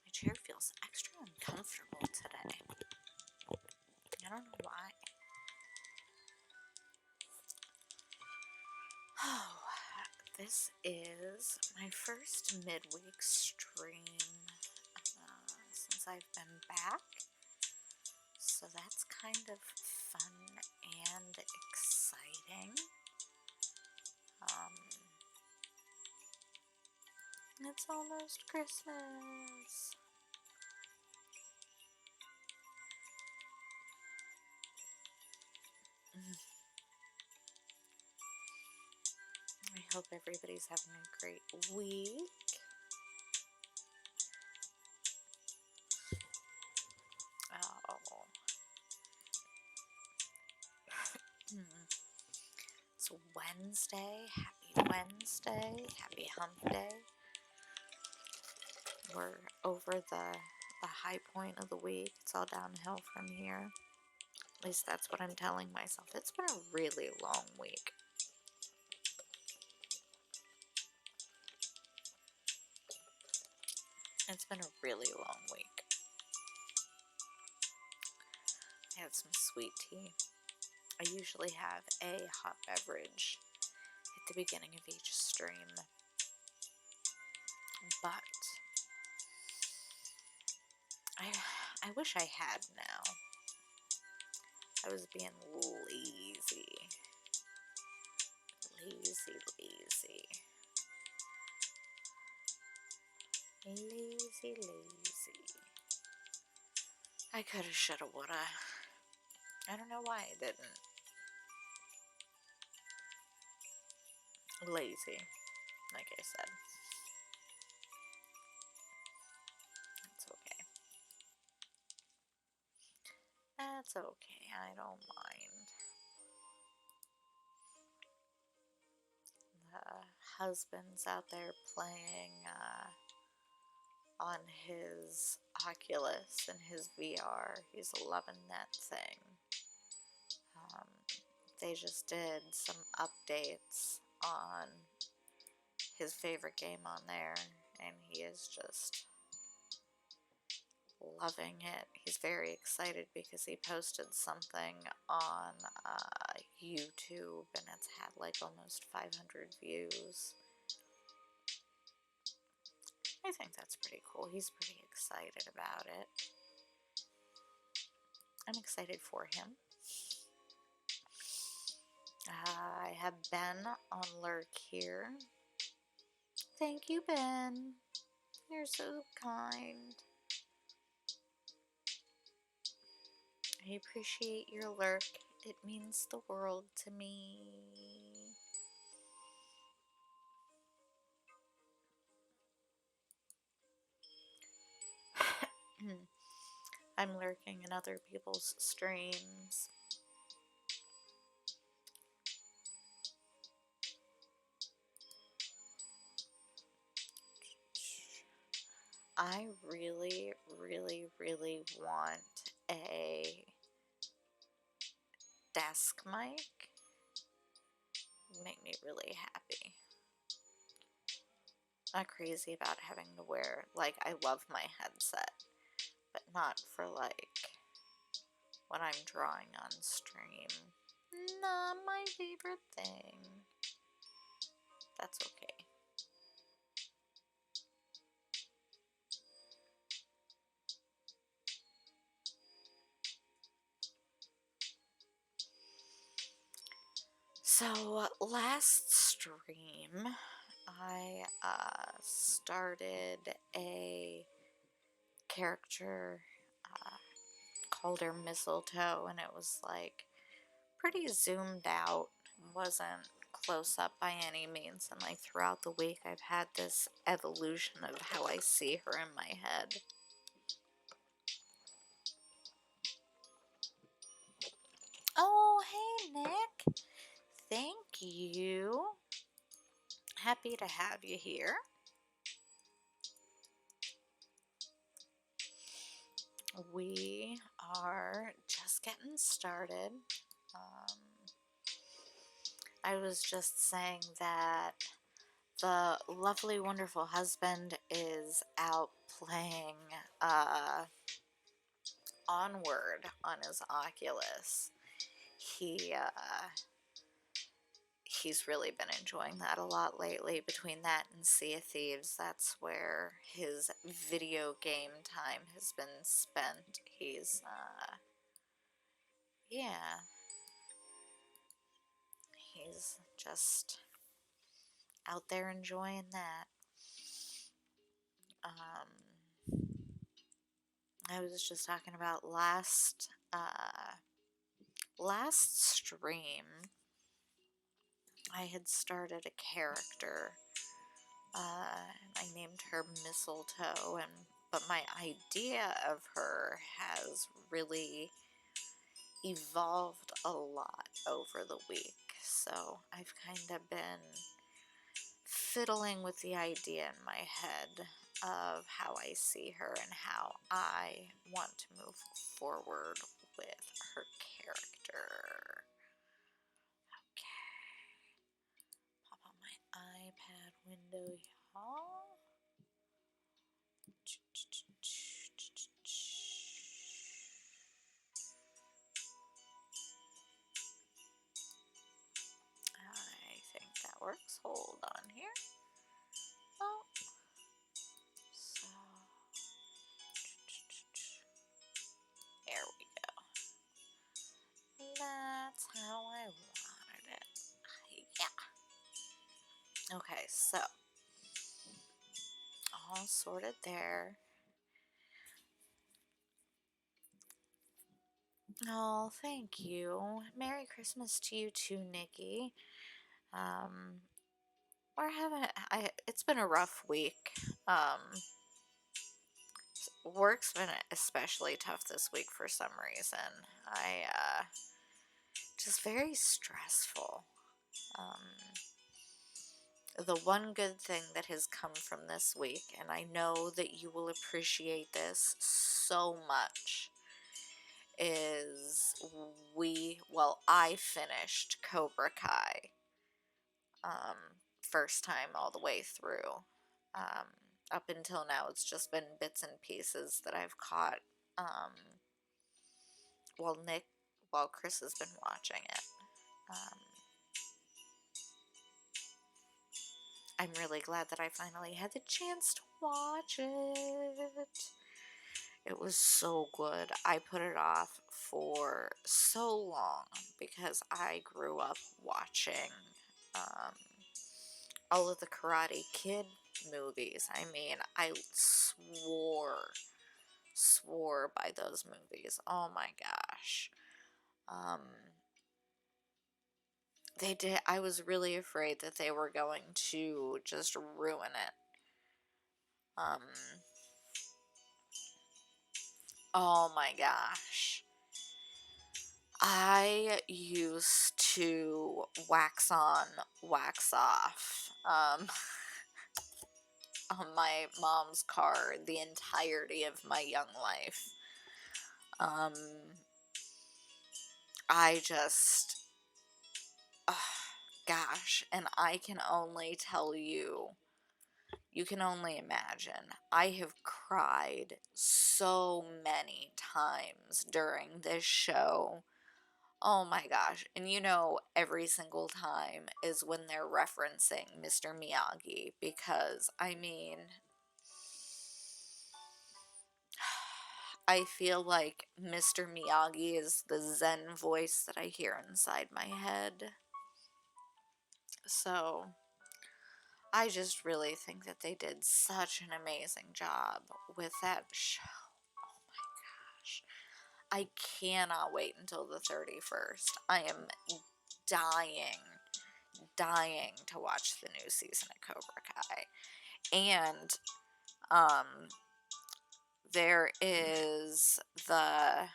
My chair feels extra uncomfortable today. I don't know why. Oh, this is my first midweek stream since I've been back. So that's kind of fun and exciting. It's almost Christmas. I hope everybody's having a great week. Oh. It's Wednesday. Happy Wednesday. Happy hump day. We're over the high point of the week. It's all downhill from here. At least that's what I'm telling myself. It's been a really long week. It's been a really long week. I had some sweet tea. I usually have a hot beverage at the beginning of each stream, but I wish I had now. I was being lazy. Lazy. I coulda, shoulda, woulda. I don't know why I didn't. Lazy, like I said. That's okay. That's okay. I don't mind. The husband's out there playing on his Oculus and his VR. He's loving that thing. They just did some updates on his favorite game on there, and he is just loving it. He's very excited because he posted something on YouTube, and it's had like almost 500 views. I think that's pretty cool. He's pretty excited about it. I'm excited for him. I have Ben on lurk here. Thank you, Ben. You're so kind. I appreciate your lurk. It means the world to me. I'm lurking in other people's streams. I really want a desk mic. It'd make me really happy. Not crazy about having to wear, like, I love my headset, but not for, like, when I'm drawing on stream. Not my favorite thing. That's okay. So, last stream, I started a character called her Mistletoe, and it was like pretty zoomed out, wasn't close up by any means, and like throughout the week I've had this evolution of how I see her in my head. Oh, hey Nick, thank you. Happy to have you here. We are just getting started. I was just saying that the lovely, wonderful husband is out playing Onward on his Oculus. He he's really been enjoying that a lot lately. Between that and Sea of Thieves, that's where his video game time has been spent. He's yeah, he's just out there enjoying that. I was just talking about last stream. I had started a character. And I named her Mistletoe, but my idea of her has really evolved a lot over the week. So I've kind of been fiddling with the idea in my head of how I see her and how I want to move forward with her character. Okay. Pop on my iPad window, y'all. I think that works. Hold on here. Oh, so there we go. That's how I wanted it. Yeah. Okay, so all sorted there. Oh, thank you. Merry Christmas to you too, Nikki. Um, it's been a rough week. Work's been especially tough this week for some reason. Just very stressful. The one good thing that has come from this week, and I know that you will appreciate this so much, is I finished Cobra Kai, first time all the way through. Up until now, it's just been bits and pieces that I've caught, while Chris has been watching it. I'm really glad that I finally had the chance to watch it. It was so good. I put it off for so long because I grew up watching all of the Karate Kid movies. I mean, I swore by those movies. Oh my gosh. They did. I was really afraid that they were going to just ruin it. Oh my gosh. I used to wax on, wax off on my mom's car the entirety of my young life. I just, gosh, and I can only tell you, you can only imagine. I have cried so many times during this show. Oh my gosh. And every single time is when they're referencing Mr. Miyagi because, I mean, I feel like Mr. Miyagi is the Zen voice that I hear inside my head. So, I just really think that they did such an amazing job with that show. Oh my gosh. I cannot wait until the 31st. I am dying to watch the new season of Cobra Kai. And there is the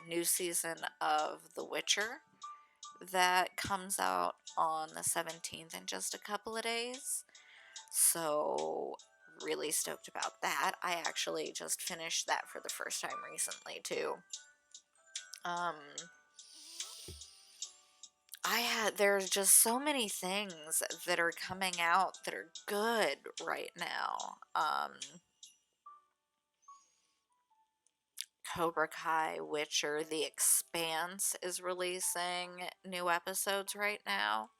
new season of The Witcher that comes out on the 17th in just a couple of days. So, really stoked about that. I actually just finished that for the first time recently, too. I there's just so many things that are coming out that are good right now. Cobra Kai, Witcher, The Expanse is releasing new episodes right now.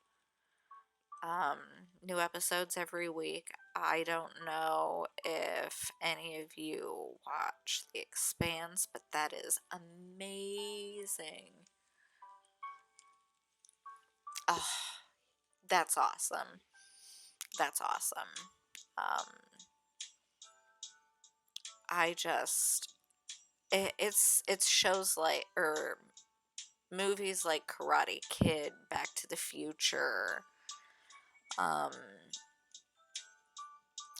Um, New episodes every week. I don't know if any of you watch The Expanse, but that is amazing. Oh, that's awesome. That's awesome. Um, I just it's shows like or movies like Karate Kid, Back to the Future. Um,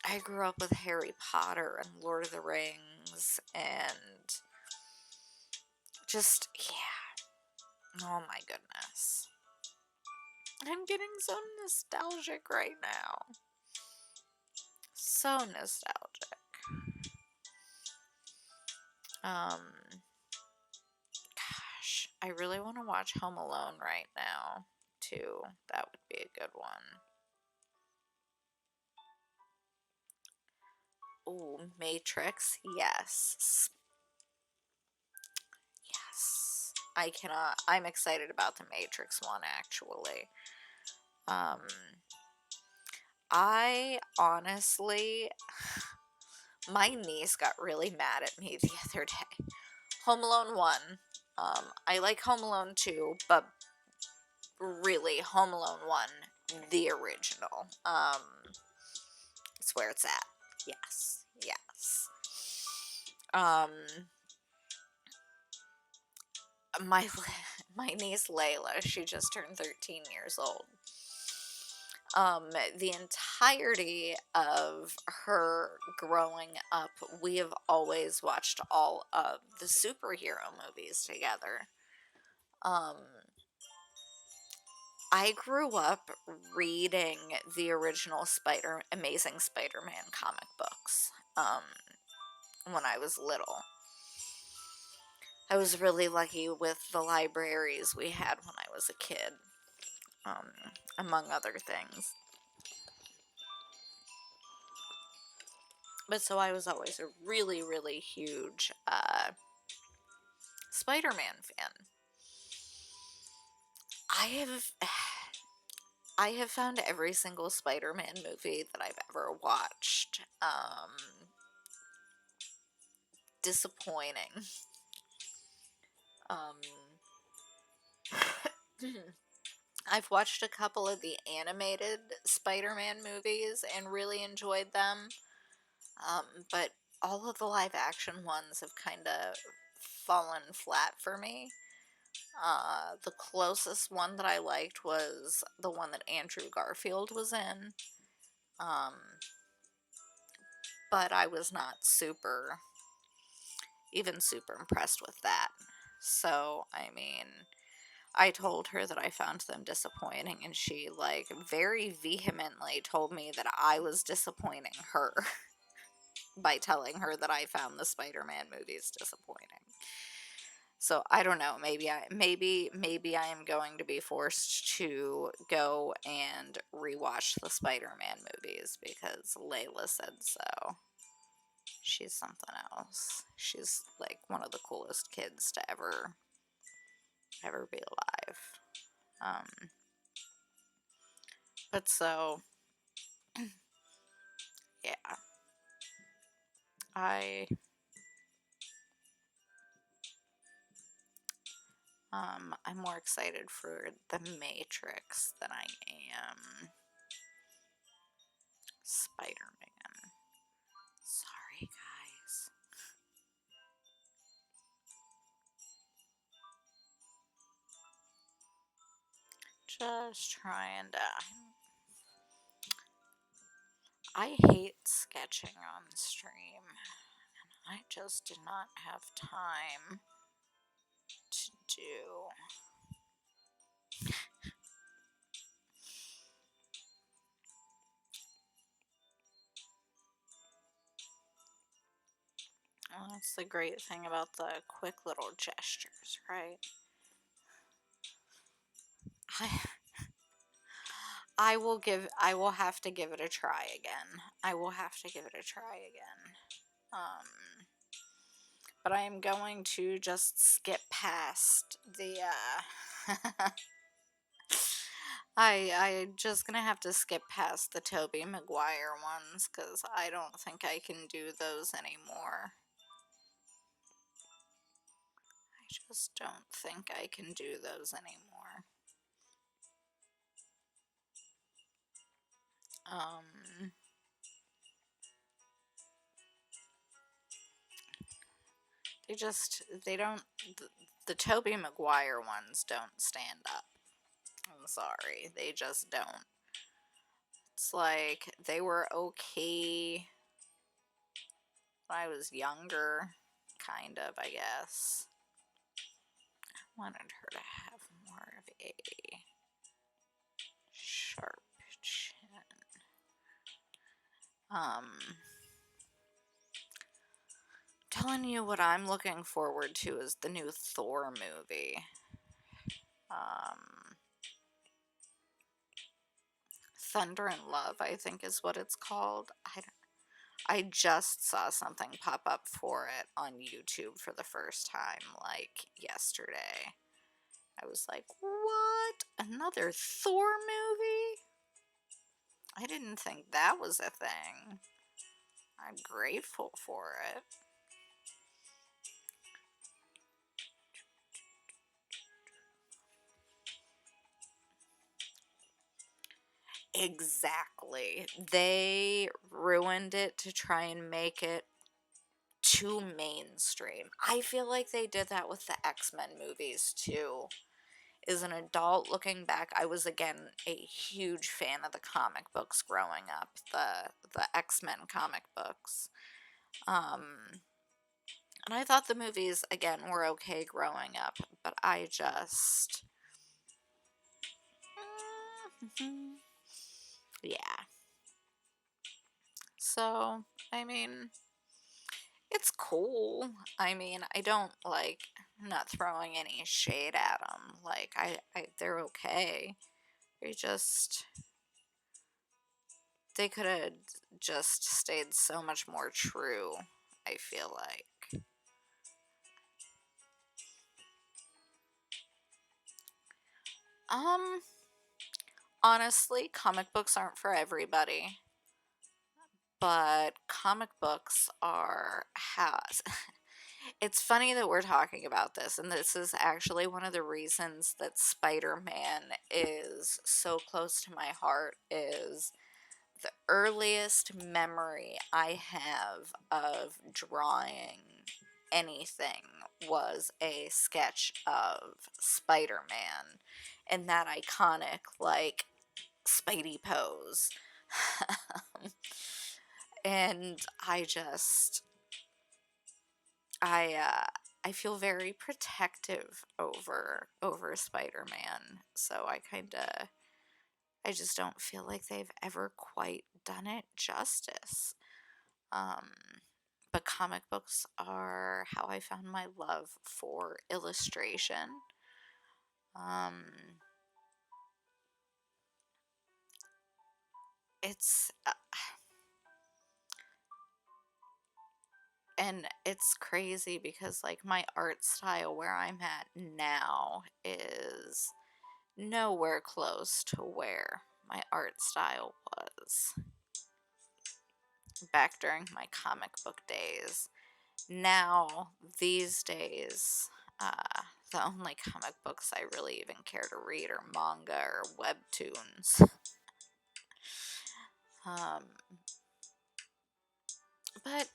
I grew up with Harry Potter and Lord of the Rings and just yeah. Oh my goodness. I'm getting so nostalgic right now. So nostalgic. Um Gosh, I really want to watch Home Alone right now, too. That would be a good one. Ooh, Matrix, yes. Yes. I'm excited about the Matrix one, actually. Um, I honestly, my niece got really mad at me the other day. Home Alone 1. I like Home Alone 2, but really, Home Alone 1, the original. It's where it's at. Yes. Yes. Um, my my niece Layla, she just turned 13 years old. The entirety of her growing up, we have always watched all of the superhero movies together. Um, I grew up reading the original Amazing Spider-Man comic books when I was little. I was really lucky with the libraries we had when I was a kid, um, among other things. But so I was always a really, really huge Spider-Man fan. I have I have found every single Spider-Man movie that I've ever watched disappointing. Um, I've watched a couple of the animated Spider-Man movies and really enjoyed them. But all of the live action ones have kind of fallen flat for me. The closest one that I liked was the one that Andrew Garfield was in. Um, but I was not super impressed with that. So, I mean, I told her that I found them disappointing, and she, like, very vehemently told me that I was disappointing her by telling her that I found the Spider-Man movies disappointing. So I don't know. Maybe I am going to be forced to go and rewatch the Spider-Man movies because Layla said so. She's something else. She's like one of the coolest kids to ever be alive. Um, but so yeah, I I'm more excited for The Matrix than I am Spider-Man. Sorry, guys. Just trying to. I hate sketching on stream, and I just did not have time to do. Well, that's the great thing about the quick little gestures, right? I I will have to give it a try again. I will have to give it a try again. But I am going to just skip past the I just gonna have to skip past the Tobey Maguire ones because I don't think I can do those anymore. I just don't think I can do those anymore. Um, they don't, the Tobey Maguire ones don't stand up. I'm sorry, they just don't. It's like they were okay when I was younger, kind of, I guess. I wanted her to have more of a sharp chin. Telling you what I'm looking forward to is the new Thor movie. Um, Thunder and Love, I think is what it's called. I just saw something pop up for it on YouTube for the first time, like yesterday. I was like, what? Another Thor movie? I didn't think that was a thing. I'm grateful for it. Exactly. They ruined it to try and make it too mainstream. I feel like they did that with the X-Men movies too. As an adult looking back, I was again a huge fan of the comic books growing up, the X-Men comic books. And I thought the movies again were okay growing up, but I just yeah. So, I mean, it's cool. I mean, I don't like, I'm not throwing any shade at them. Like, they're okay. They just, they could have just stayed so much more true, I feel like. Um, Honestly, comic books aren't for everybody, but comic books are has it's funny that we're talking about this, and this is actually one of the reasons that Spider-Man is so close to my heart is the earliest memory I have of drawing anything was a sketch of Spider-Man and that iconic, like, Spidey pose. And I feel very protective over Spider-Man. So I just don't feel like they've ever quite done it justice. Um, but comic books are how I found my love for illustration. Um, it's and it's crazy because like my art style where I'm at now is nowhere close to where my art style was back during my comic book days. Now, these days, the only comic books I really even care to read are manga or webtoons. Um, but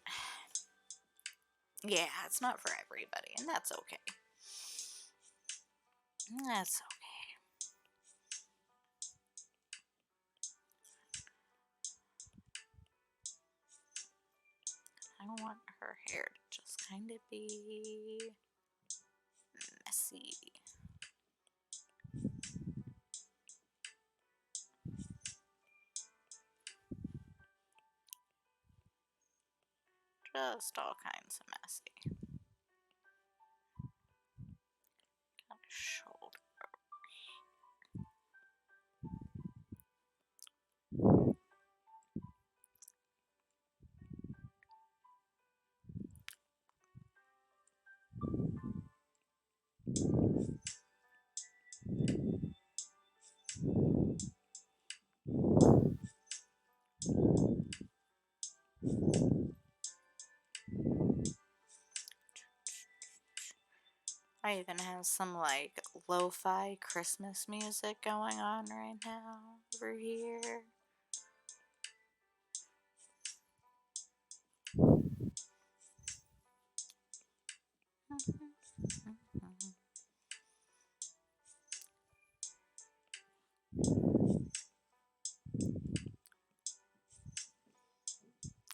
yeah, it's not for everybody, and that's okay. That's okay. I want her hair to just kind of be messy. Just all kinds of messy. Got a shoulder. I even have some like lo-fi Christmas music going on right now over here.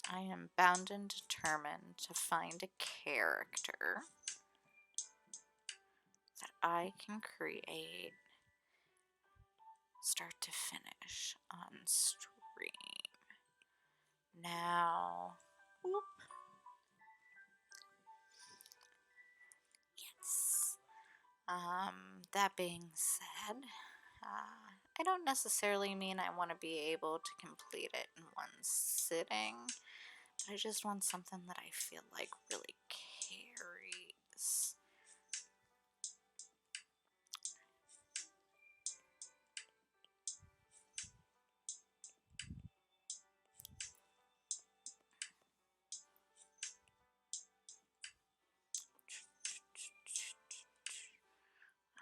I am bound and determined to find a character that I can create start to finish on stream. Now, whoop, yes. That being said, I don't necessarily mean I want to be able to complete it in one sitting, but I just want something that I feel like really carries.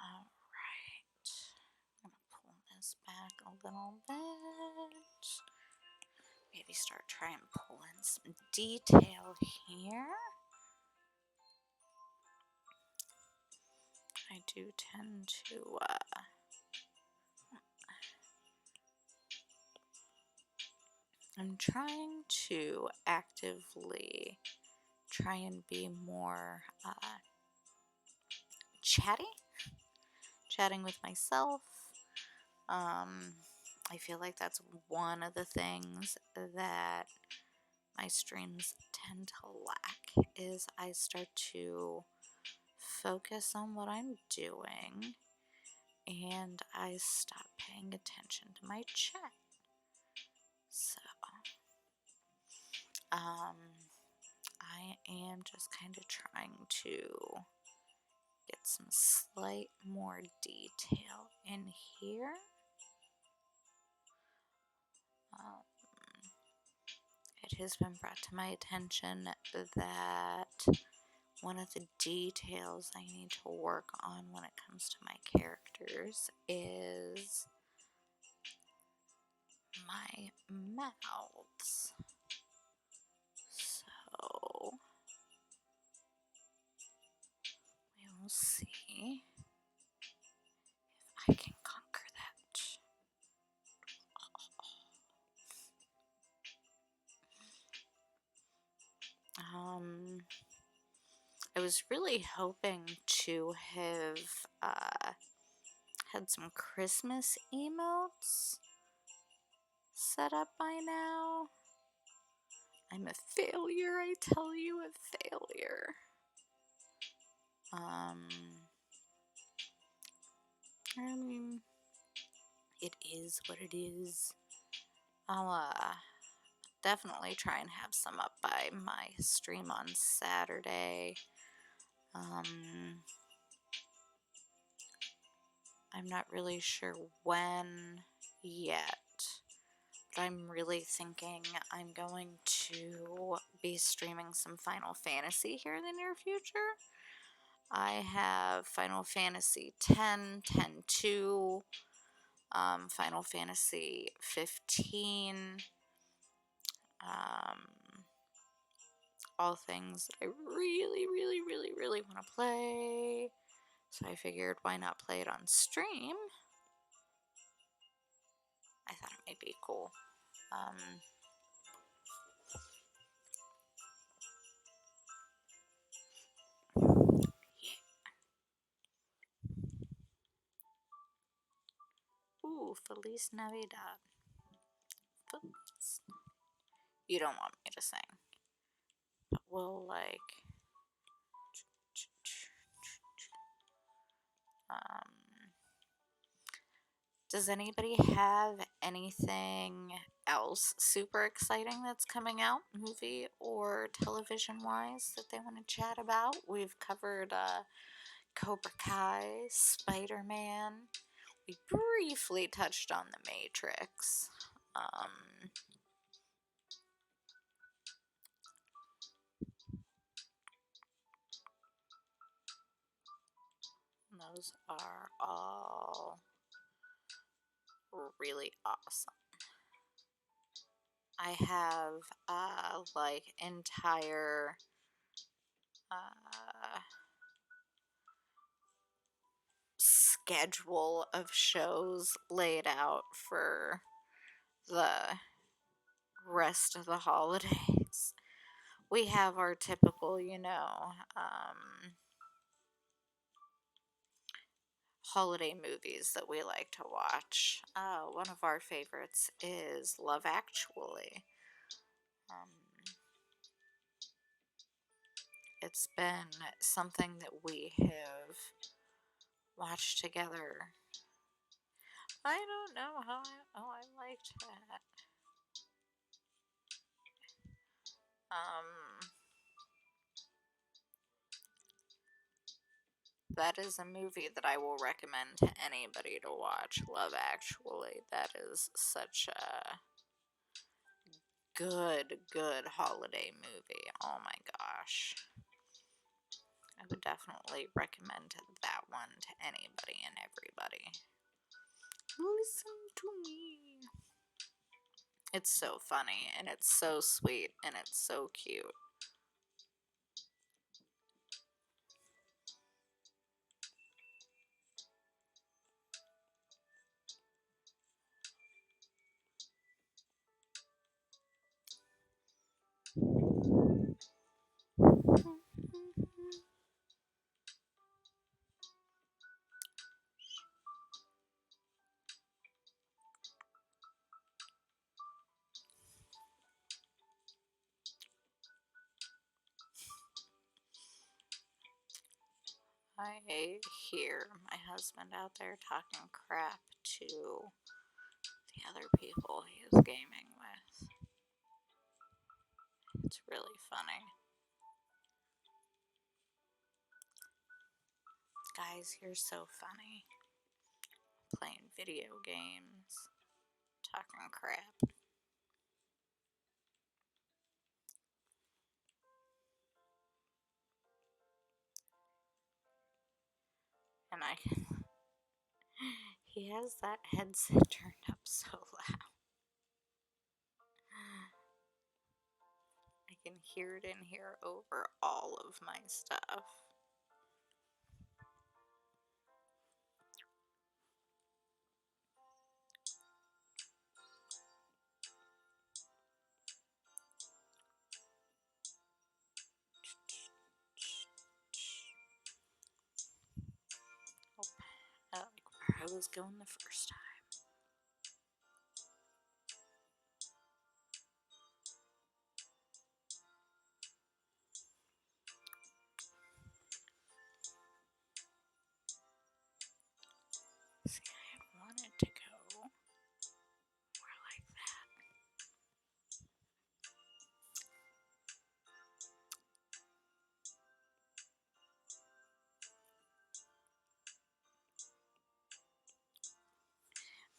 Alright, I'm gonna pull this back a little bit. Maybe start trying pulling some detail here. I do tend to, I'm trying to actively try and be more chatting with myself. I feel like that's one of the things that my streams tend to lack is I start to focus on what I'm doing and I stop paying attention to my chat. So, I am just kind of trying to get some slight more detail in here. It has been brought to my attention that one of the details I need to work on when it comes to my characters is my mouths. So we will see if I can conquer that. I was really hoping to have had some Christmas emotes set up by now. I'm a failure, I tell you, a failure. I mean, it is what it is. I'll definitely try and have some up by my stream on Saturday. I'm not really sure when yet, but I'm really thinking I'm going to be streaming some Final Fantasy here in the near future. I have Final Fantasy X, 10-2, Final Fantasy 15, all things that I really, really, really, really want to play. So I figured why not play it on stream? I thought it might be cool. Ooh, Feliz Navidad. Feliz. You don't want me to sing. But we'll like... Does anybody have anything else super exciting that's coming out, movie or television-wise, that they want to chat about? We've covered Cobra Kai, Spider-Man. We briefly touched on The Matrix. those are all really awesome. I have like entire uh, schedule of shows laid out for the rest of the holidays. We have our typical, holiday movies that we like to watch. One of our favorites is Love Actually. Um, it's been something that we have watched together. I don't know how I liked that. Um, that is a movie that I will recommend to anybody to watch. Love Actually. That is such a good holiday movie. Oh my gosh. I would definitely recommend that one to anybody and everybody. Listen to me. It's so funny and it's so sweet and it's so cute. I hear my husband out there talking crap to the other people he is gaming with. It's really funny. Guys, you're so funny. Playing video games, talking crap. And he has that headset turned up so loud. I can hear it in here over all of my stuff. Oh, I like where I was going the first time. See, I wanted to go more like that.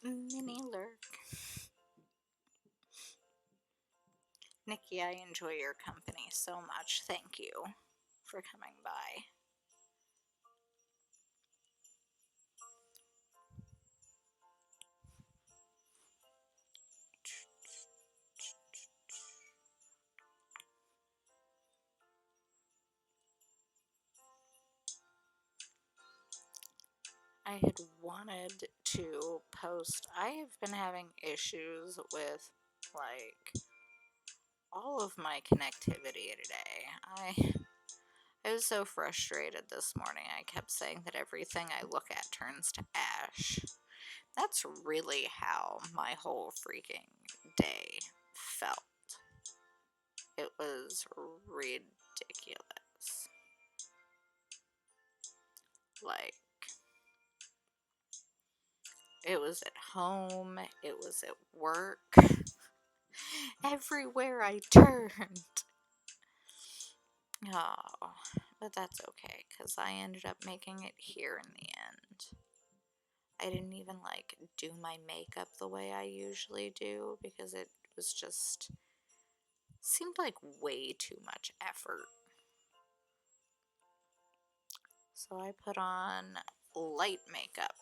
Mini lurk. Nikki, I enjoy your company so much. Thank you for coming by. I had wanted to post. I have been having issues with, like, all of my connectivity today. I was so frustrated this morning. I kept saying that everything I look at turns to ash. That's really how my whole freaking day felt. It was ridiculous. Like, it was at home, it was at work, everywhere I turned. Oh, but that's okay, because I ended up making it here in the end. I didn't even, like, do my makeup the way I usually do, because it was just, seemed like way too much effort. So I put on light makeup.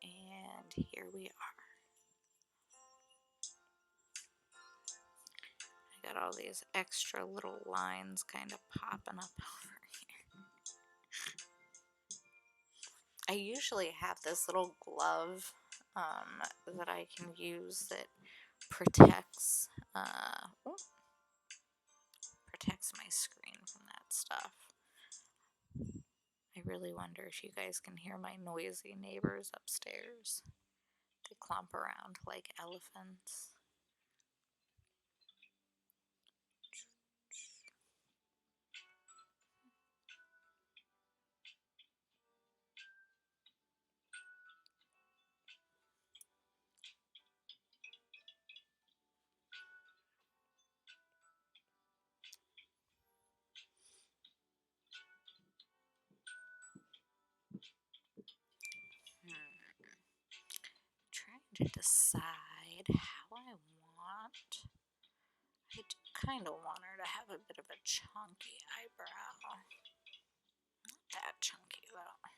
And here we are. I got all these extra little lines kind of popping up over here. I usually have this little glove that I can use that protects protects my screen from that stuff. I really wonder if you guys can hear my noisy neighbors upstairs. They clomp around like elephants. Trying to decide how I want. I do kind of want her to have a bit of a chunky eyebrow. Not that chunky though. I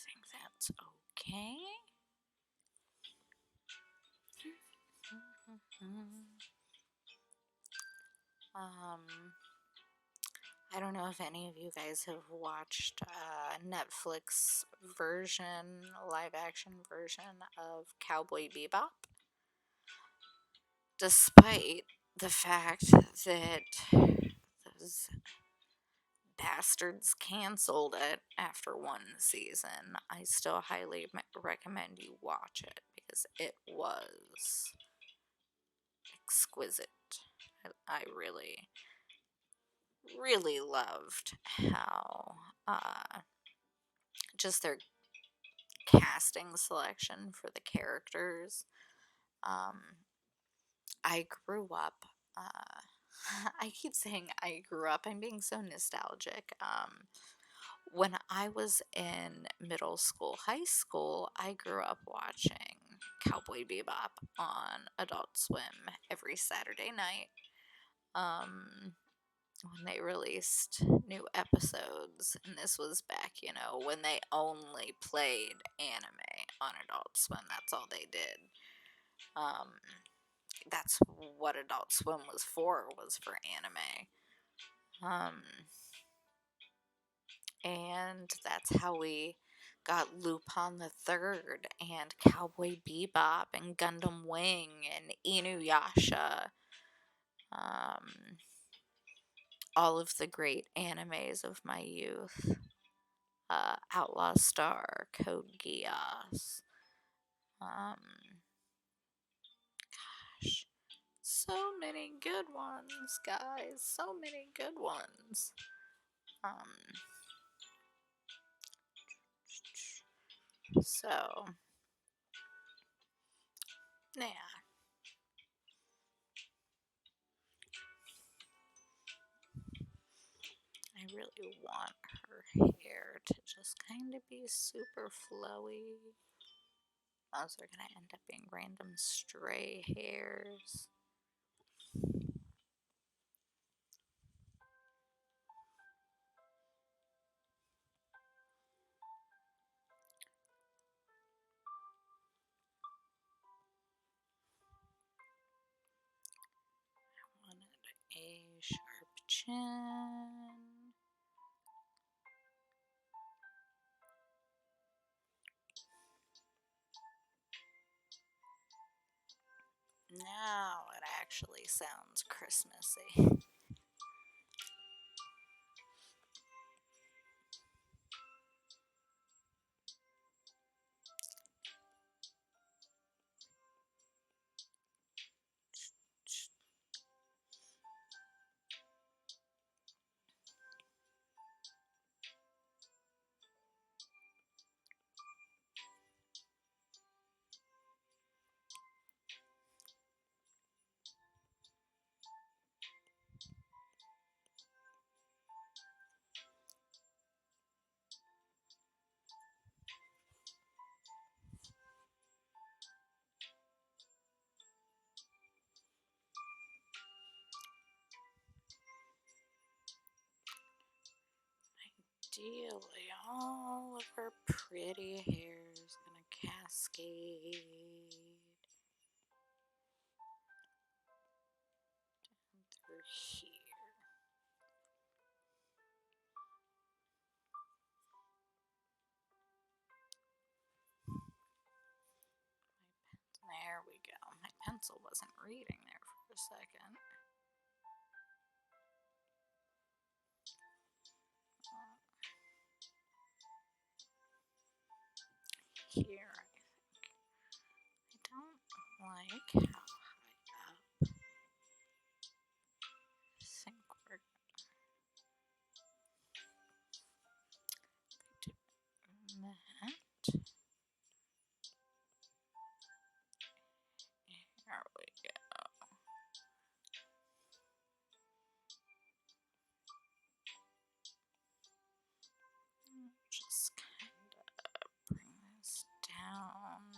think that's okay. I don't know if any of you guys have watched Netflix version, live action version of Cowboy Bebop. Despite the fact that those bastards canceled it after one season, I still highly recommend you watch it because it was exquisite. I really, really loved how just their casting selection for the characters. I grew up. I keep saying I grew up. I'm being so nostalgic. When I was in middle school, high school, I grew up watching Cowboy Bebop on Adult Swim every Saturday night. When they released new episodes, and this was back, when they only played anime on Adult Swim. That's all they did. That's what Adult Swim was for anime. And that's how we got Lupin the Third and Cowboy Bebop and Gundam Wing and Inuyasha. All of the great animes of my youth. Outlaw Star, Code Geass. Gosh, so many good ones, guys. So many good ones. So, yeah. I really want her hair to just kind of be super flowy. Those are going to end up being random stray hairs. I wanted a sharp chin. Now it actually sounds Christmassy. Ideally, all of her pretty hair is gonna cascade down through here. There we go. My pencil wasn't reading there for a second. Here, I think. I don't like how high up. I think we're doing that. There we go. Just kind of bring this down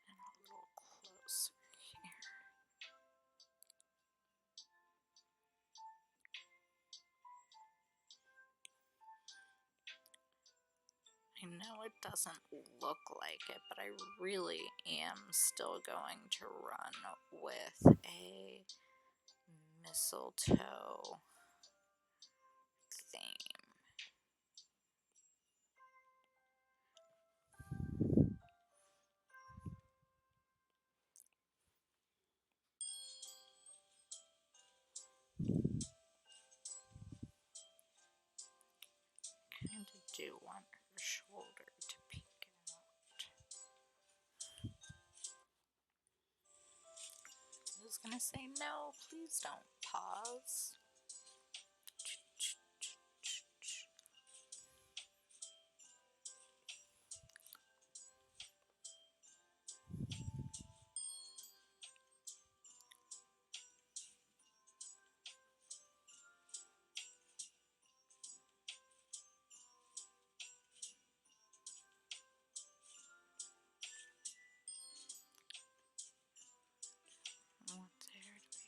and a little closer here. I know it doesn't look like it, but I really am still going to run with a mistletoe theme. Kind of do want her shoulder to peek out. I was gonna say no, please don't pause. I want there to be.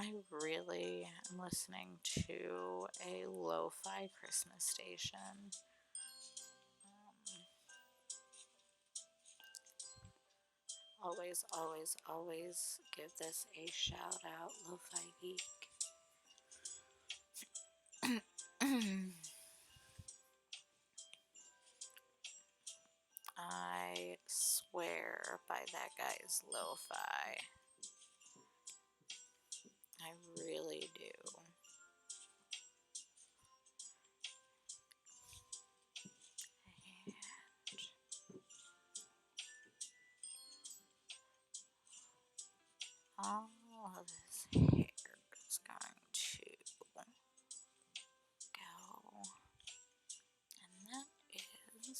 I really am listening to a lo-fi Christmas station. Always, always, always give this a shout out, Lo-Fi Geek. I swear by that guy's lo-fi. I really do. And all of this hair is going to go, and that is going to.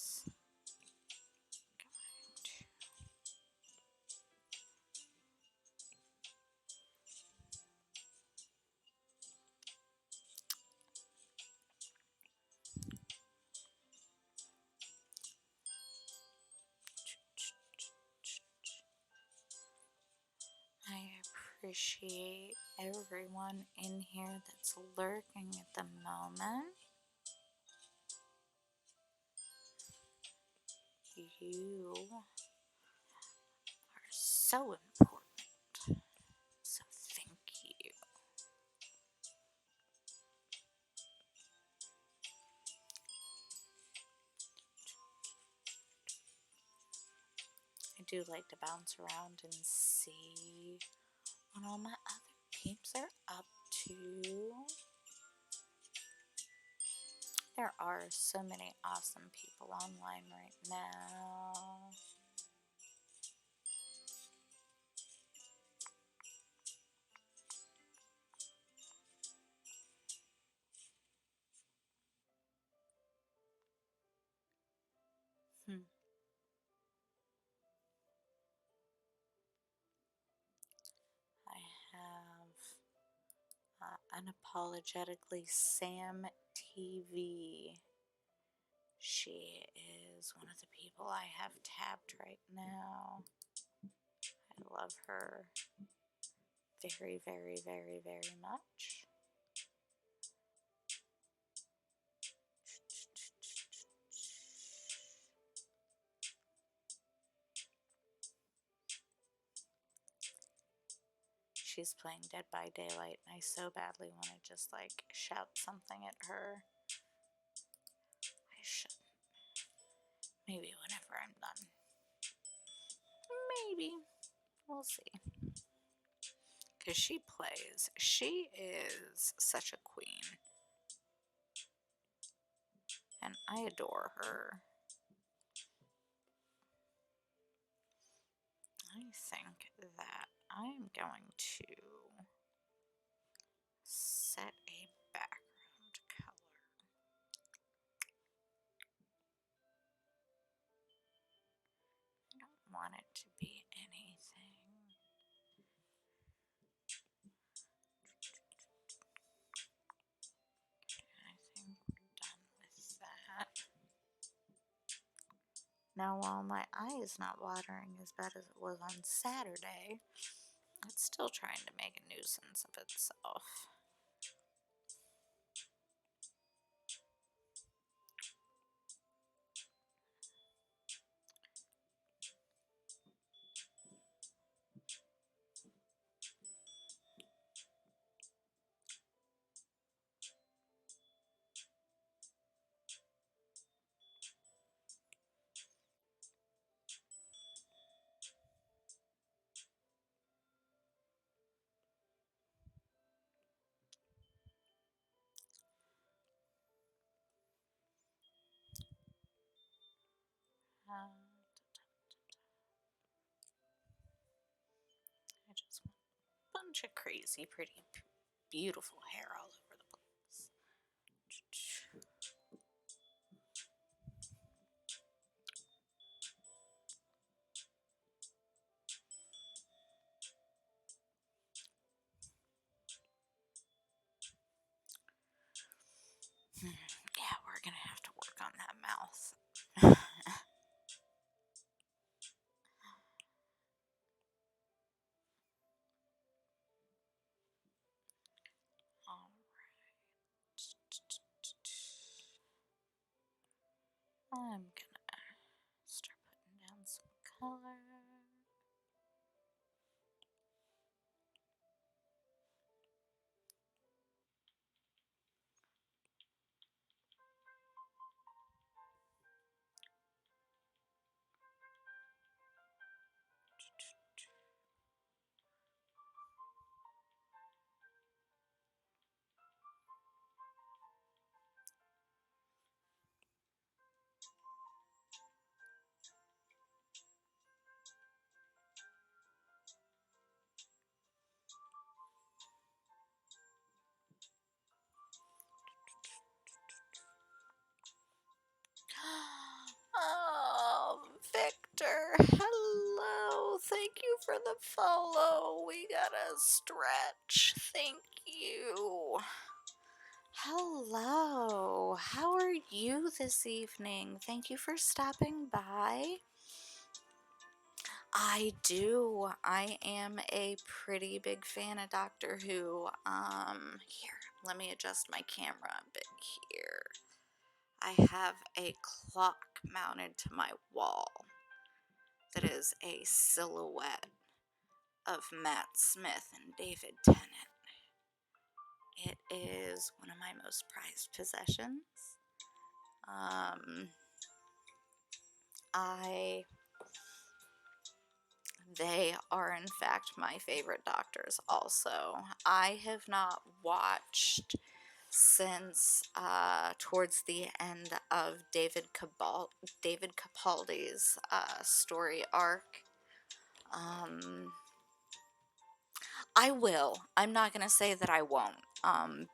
I appreciate everyone in here that's lurking at the moment. You are so important. So thank you. I do like to bounce around and see what all my other peeps are up to. There are so many awesome people online right now. Unapologetically Sam TV. She is one of the people I have tabbed right now. I love her very, very, very, very much. She's playing Dead by Daylight, and I so badly want to just like shout something at her. I shouldn't. Maybe whenever I'm done. Maybe. We'll see. Because she plays. She is such a queen. And I adore her. I think that I am going to set a background color. I don't want it to be anything. I think we're done with that. Now, while my eye is not watering as bad as it was on Saturday, it's still trying to make a nuisance of itself. I just want a bunch of crazy, pretty, beautiful hair all over the place. Yeah, we're gonna have to work on that mouth. Alright. I'm gonna start putting down some color. Oh, Victor, hello. Thank you for the follow. We gotta stretch. Thank you. Hello. How are you this evening? Thank you for stopping by. I do. I am a pretty big fan of Doctor Who. Here, let me adjust my camera a bit here. I have a clock mounted to my wall that is a silhouette of Matt Smith and David Tennant. It is one of my most prized possessions. They are in fact my favorite doctors also. I have not watched since towards the end of David Capaldi's story arc. I will. I'm not going to say that I won't,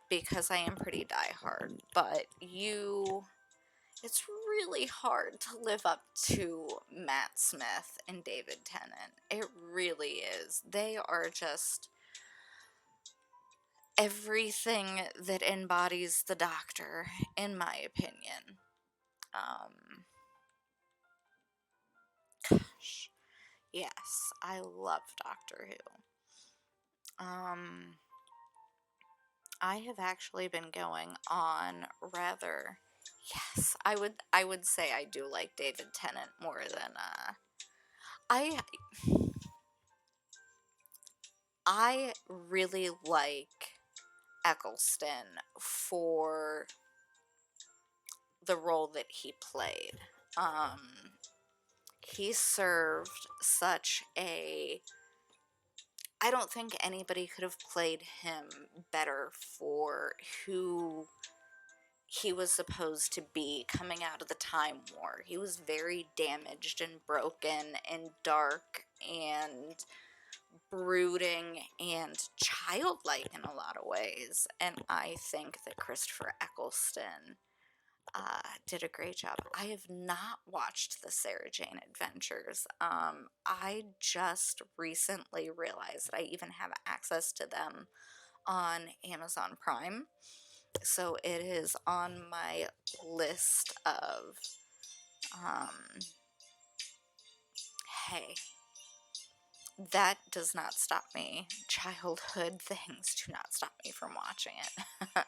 because I am pretty diehard, but it's really hard to live up to Matt Smith and David Tennant. It really is. They are just everything that embodies the Doctor, in my opinion. Gosh, yes, I love Doctor Who. I have actually been going on rather. Yes, I would say I do like David Tennant more than I I really like Eccleston for the role that he played. He served such a. I don't think anybody could have played him better for who he was supposed to be coming out of the Time War. He was very damaged and broken and dark and brooding and childlike in a lot of ways. And I think that Christopher Eccleston did a great job. I have not watched the Sarah Jane Adventures. I just recently realized that I even have access to them on Amazon Prime. So it is on my list of, um, hey, that does not stop me. Childhood things do not stop me from watching it.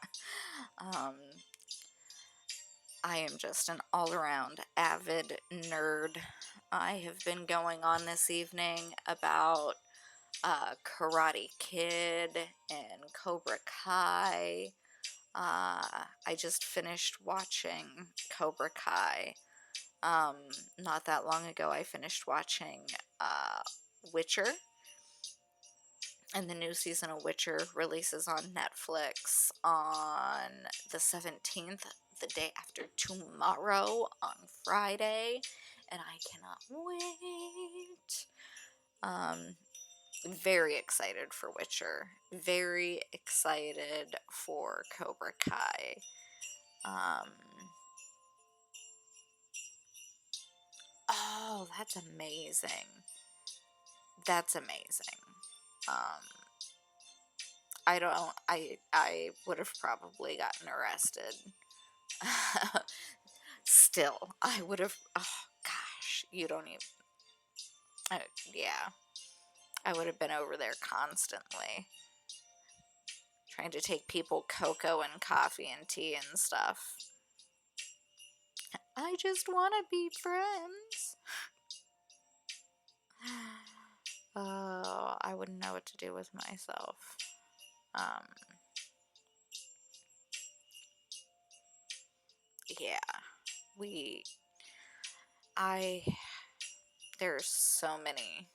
um, I am just an all-around avid nerd. I have been going on this evening about Karate Kid and Cobra Kai. I just finished watching Cobra Kai. Not that long ago, I finished watching uh, Witcher, and the new season of Witcher releases on Netflix on the 17th, the day after tomorrow, on Friday, and I cannot wait. Very excited for Witcher. Very excited for Cobra Kai. Um, oh, that's amazing. That's amazing. Um, I would have probably gotten arrested. Still, I would have, oh gosh, you don't even, uh, yeah, I would have been over there constantly trying to take people cocoa and coffee and tea and stuff. I just want to be friends. Oh, I wouldn't know what to do with myself. Um, yeah, we, I, there's so many.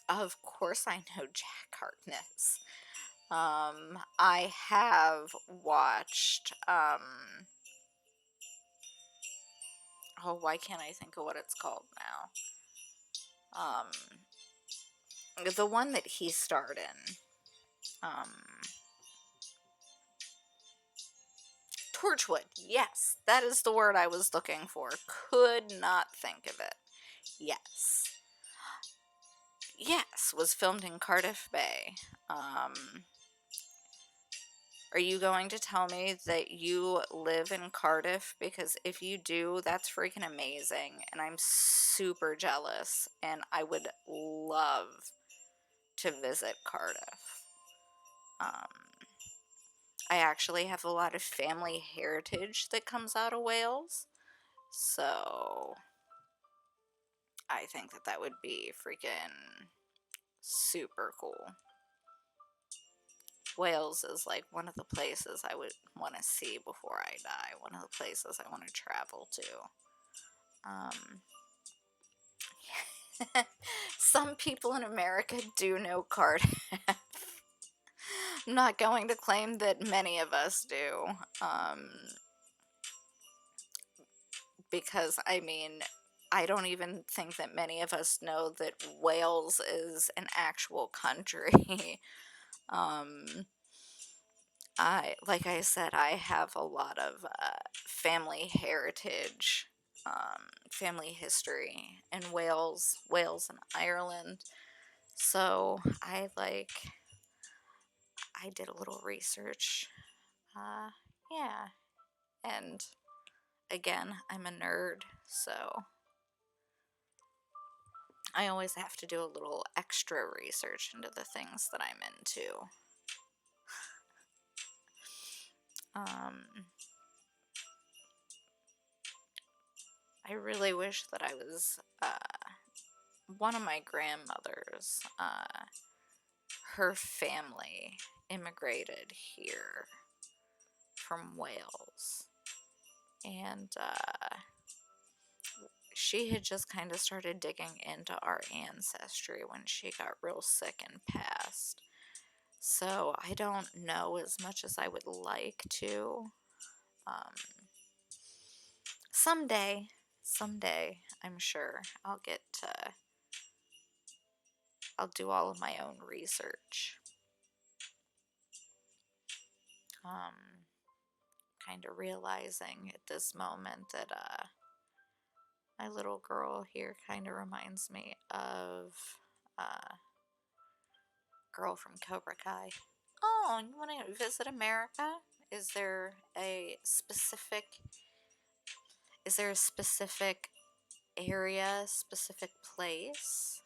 Of course, I know Jack Harkness. I have watched, oh, why can't I think of what it's called now? The one that he starred in. Um, Torchwood. Yes, that is the word I was looking for. Could not think of it. Yes. Yes, was filmed in Cardiff Bay. Are you going to tell me that you live in Cardiff? Because if you do, that's freaking amazing. And I'm super jealous. And I would love to visit Cardiff. I actually have a lot of family heritage that comes out of Wales. So I think that that would be freaking super cool. Wales is like one of the places I would want to see before I die. One of the places I want to travel to. Some people in America do know Cardiff. I'm not going to claim that many of us do. Because, I mean, I don't even think that many of us know that Wales is an actual country. Like I said, I have a lot of family heritage, family history in Wales and Ireland. So I I did a little research. Yeah, and again, I'm a nerd, so I always have to do a little extra research into the things that I'm into. Um, I really wish that I was, one of my grandmothers, her family immigrated here from Wales. And she had just kind of started digging into our ancestry when she got real sick and passed. So I don't know as much as I would like to. Um, someday, I'm sure I'll do all of my own research. Kind of realizing at this moment that my little girl here kind of reminds me of a girl from Cobra Kai. Oh, you want to visit America? Is there a specific is there a specific area, specific place?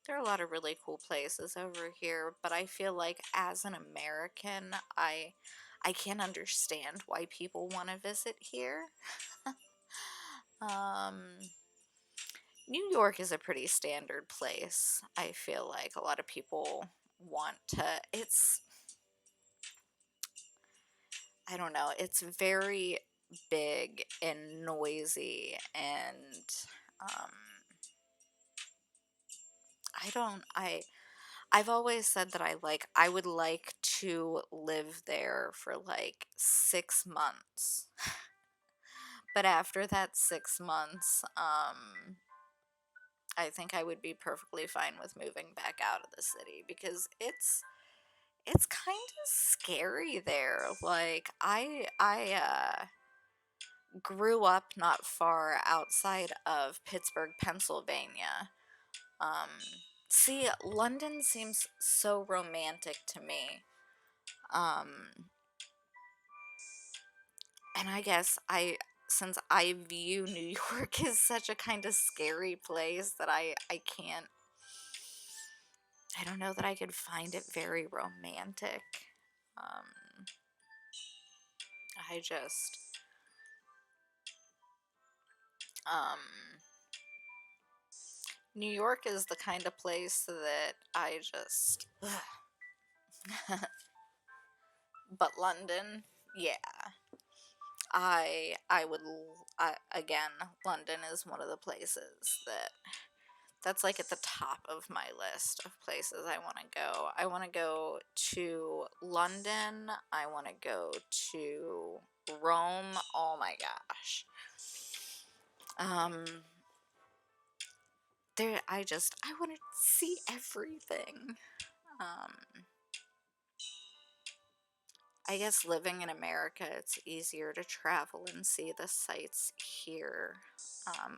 There are a lot of really cool places over here, but I feel like as an American, I can't understand why people want to visit here. um, New York is a pretty standard place. I feel like a lot of people want to. I don't know, it's very big and noisy, and um, I don't, I've always said that I would like to live there for like 6 months. But after that 6 months, I think I would be perfectly fine with moving back out of the city because it's kind of scary there. Like I grew up not far outside of Pittsburgh, Pennsylvania. Um, See, London seems so romantic to me. Um, and I guess since I view New York as such a kind of scary place that I don't know that I could find it very romantic. Um, I just, um, New York is the kind of place that I just, but London, yeah. Again, London is one of the places that's like at the top of my list of places I want to go. I want to go to London. I want to go to Rome. Oh my gosh. Um, I want to see everything. Um, I guess living in America, it's easier to travel and see the sights here.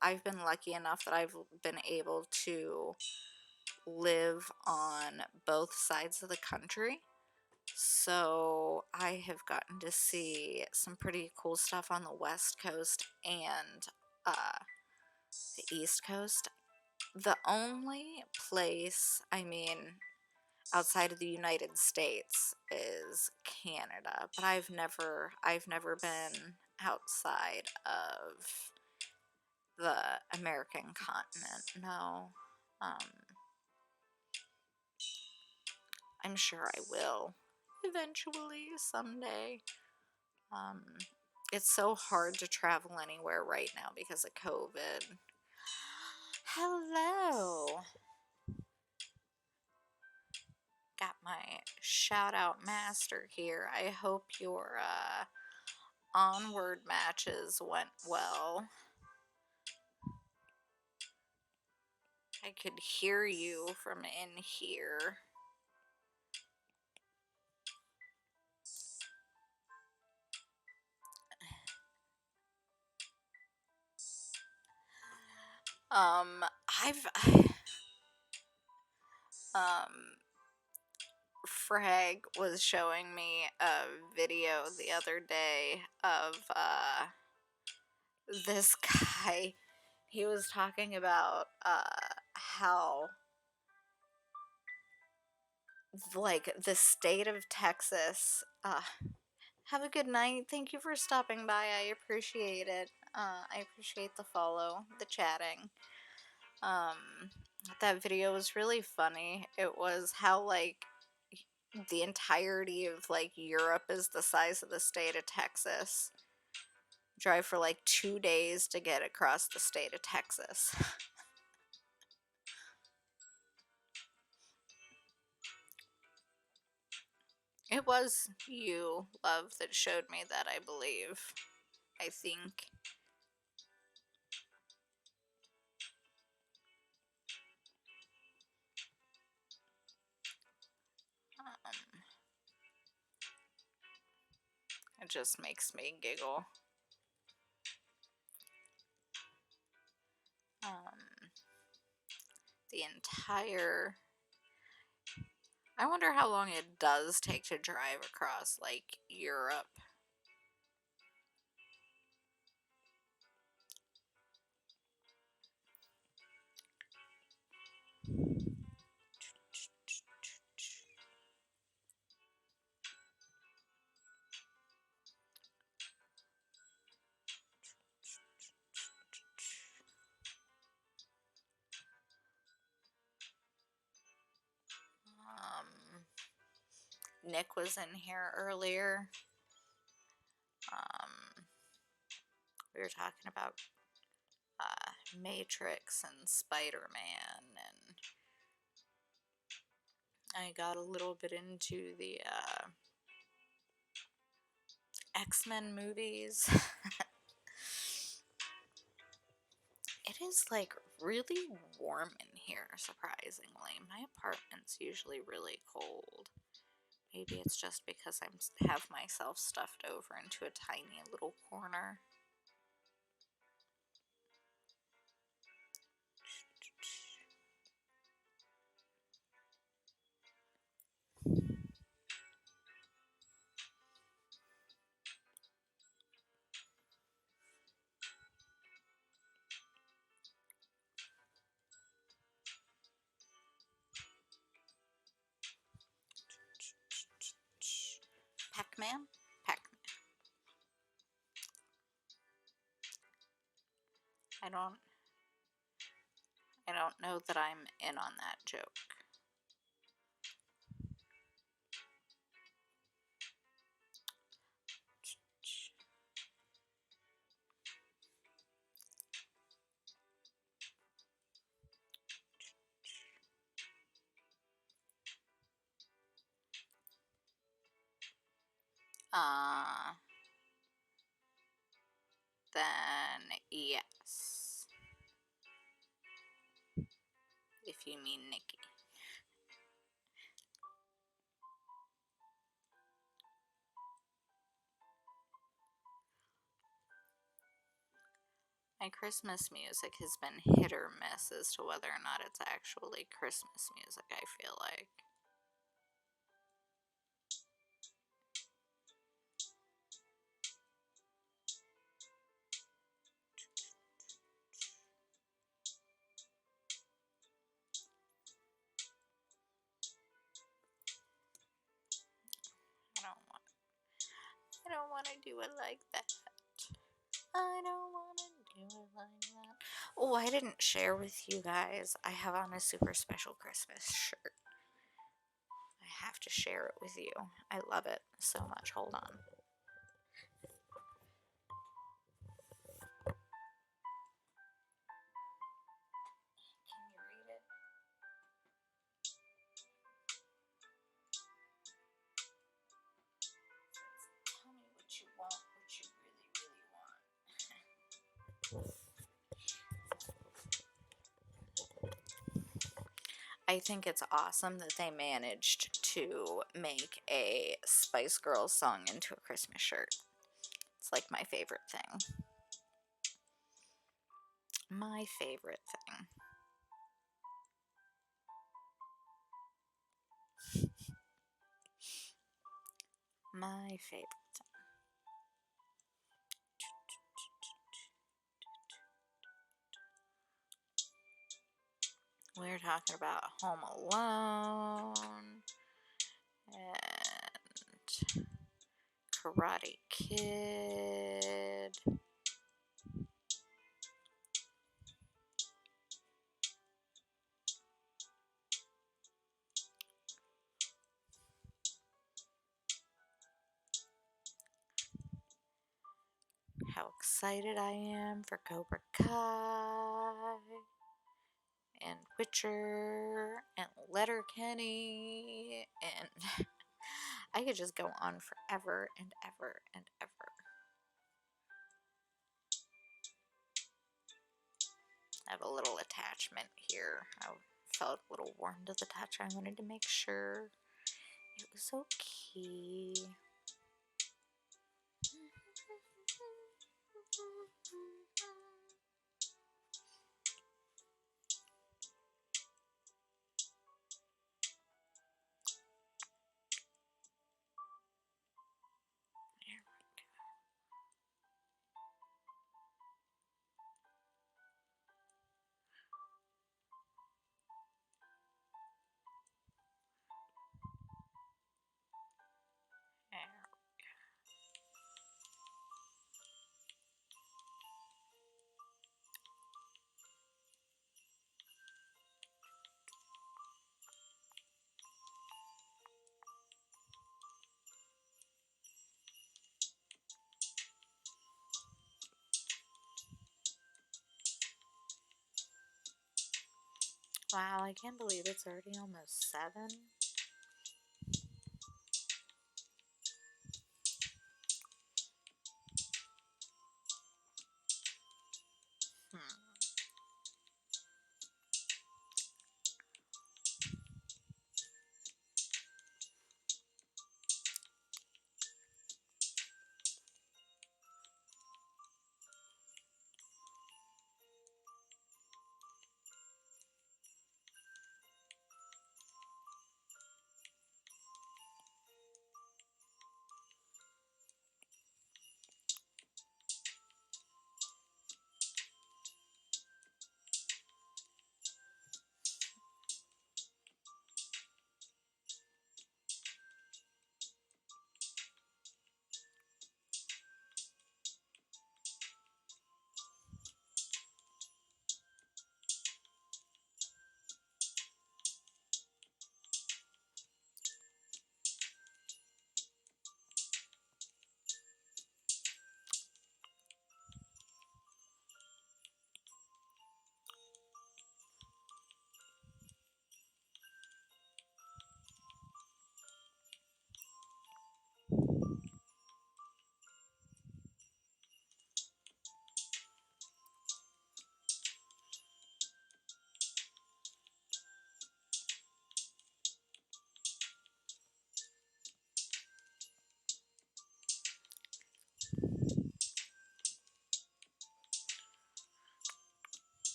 I've been lucky enough that I've been able to live on both sides of the country. So I have gotten to see some pretty cool stuff on the West Coast and the East Coast. The only place, outside of the United States is Canada, but I've never been outside of the American continent. No. Um, I'm sure I will eventually someday. Um, it's so hard to travel anywhere right now because of COVID. Hello. Got my shout out master here. I hope your onward matches went well. I could hear you from in here. Um, I've um Frag was showing me a video the other day of this guy. He was talking about how, like, the state of Texas. Have a good night. Thank you for stopping by. I appreciate it. I appreciate the follow, the chatting. That video was really funny. It was how, like, the entirety of, like, Europe is the size of the state of Texas. Drive for like 2 days to get across the state of Texas. It was you, love, that showed me that, I believe. I think. It just makes me giggle. The entire... I wonder how long it does take to drive across, like, Europe. Nick was in here earlier. We were talking about Matrix and Spider-Man, and I got a little bit into the X-Men movies. It is, like, really warm in here, surprisingly. My apartment's usually really cold. Maybe it's just because I have myself stuffed over into a tiny little corner. Pac-Man? Pac-Man. I don't know that I'm in on that joke. Then yes. If you mean Nikki. My Christmas music has been hit or miss as to whether or not it's actually Christmas music, I feel like. I don't want to do it like that. I don't want to do it like that. Oh, I didn't share with you guys. I have on a super special Christmas shirt. I have to share it with you. I love it so much. Hold on. Can you read it? Tell me what you want, what you really, really want. I think it's awesome that they managed to make a Spice Girls song into a Christmas shirt. It's like my favorite thing. My favorite thing. My favorite. We're talking about Home Alone and Karate Kid. How excited I am for Cobra Kai and Witcher and Letterkenny, and I could just go on forever and ever and ever. I have a little attachment here. I felt a little warm to the touch. I wanted to make sure it was okay. Wow, I can't believe it's already almost 7.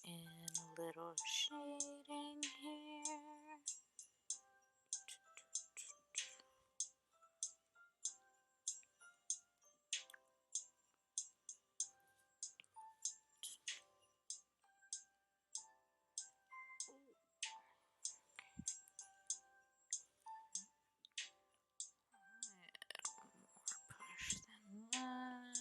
in a little shading here. More push than that.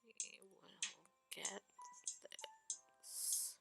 We will get this.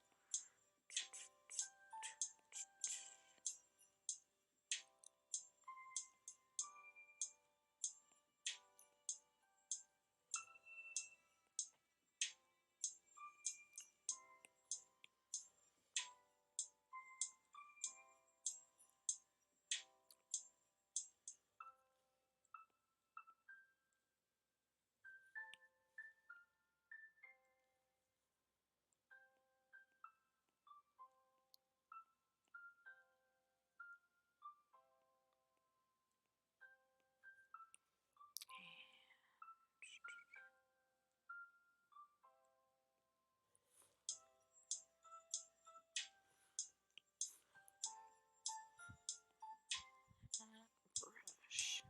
That brush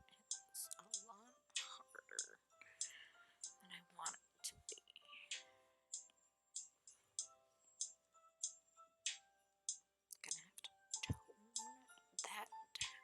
is a lot harder than I want it to be. Gonna have to tone that down.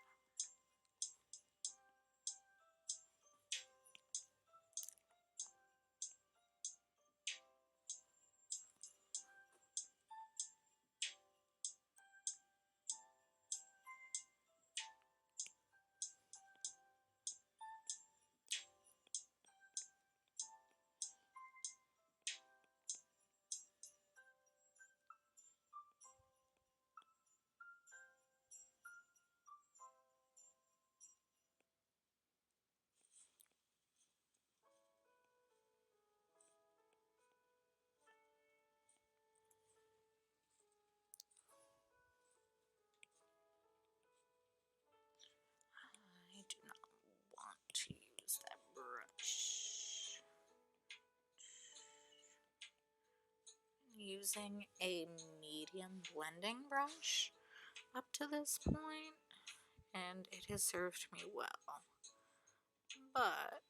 I do not want to use that brush. I'm using a medium blending brush up to this point, and it has served me well. But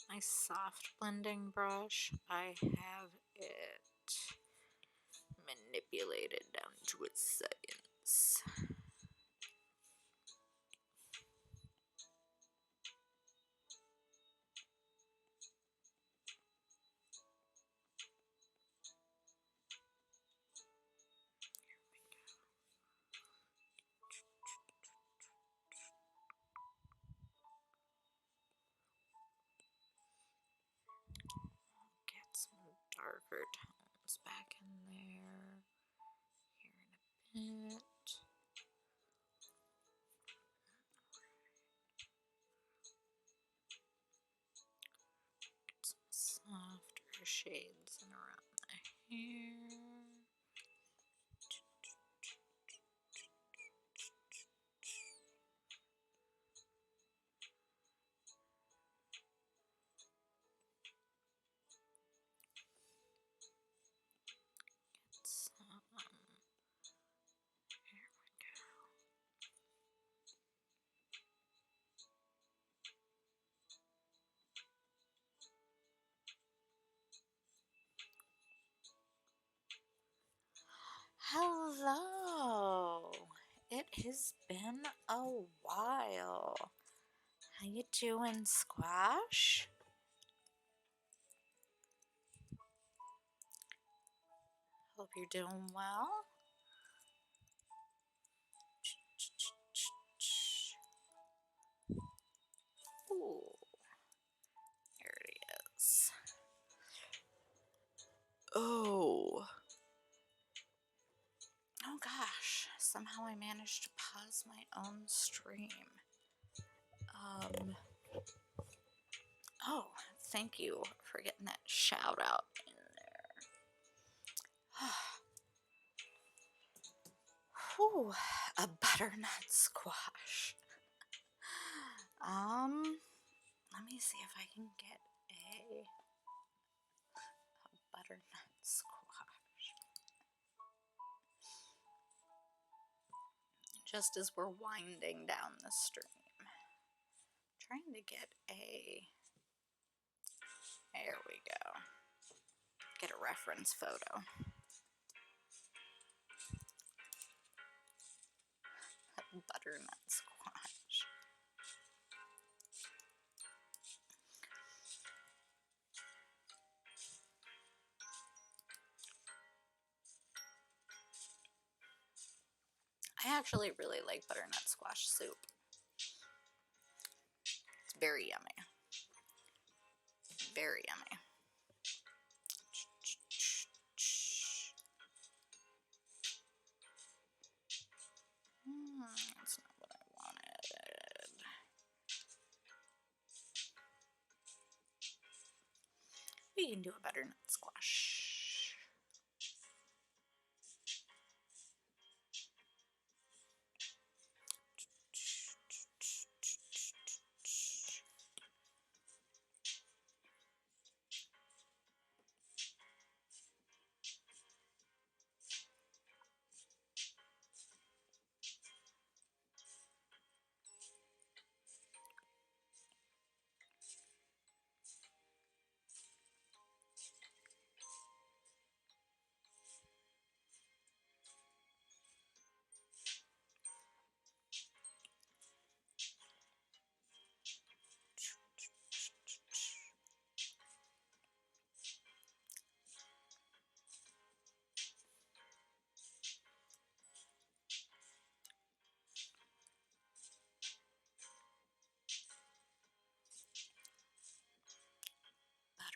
my soft blending brush, I have it manipulated down to a science. Get some darker tones back in there here in a bit. Get some softer shades in around the hair. Get some. Here we go. Hello. It has been a while. How you doing, Squash? Hope you're doing well. Ooh, here it is. Oh. Oh gosh, somehow I managed to pause my own stream. Oh, thank you for getting that shout out in there. Whew, a butternut squash. Let me see if I can get a butternut squash. Just as we're winding down the stream, trying to get a, there we go, get a reference photo. Butternut squash. I actually really like butternut squash soup. It's very yummy. Very yummy. That's not what I wanted. We can do a butternut squash.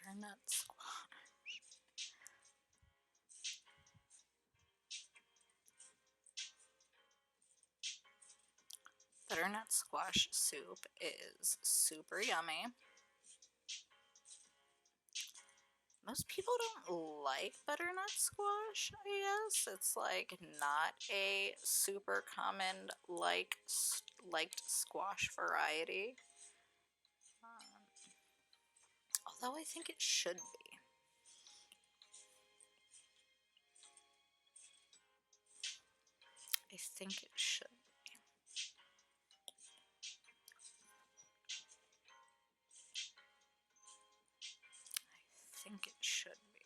Butternut squash. Butternut squash soup is super yummy. Most people don't like butternut squash, I guess. It's like not a super common liked squash variety. Although I think it should be. I think it should be. I think it should be.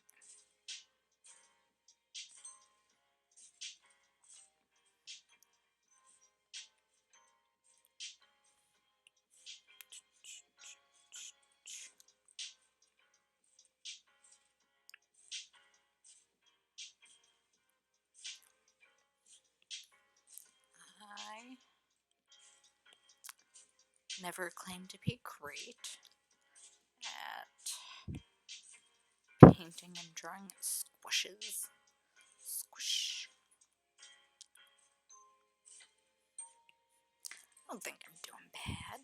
I never claimed to be great at painting and drawing squishes. Squish. I don't think I'm doing bad.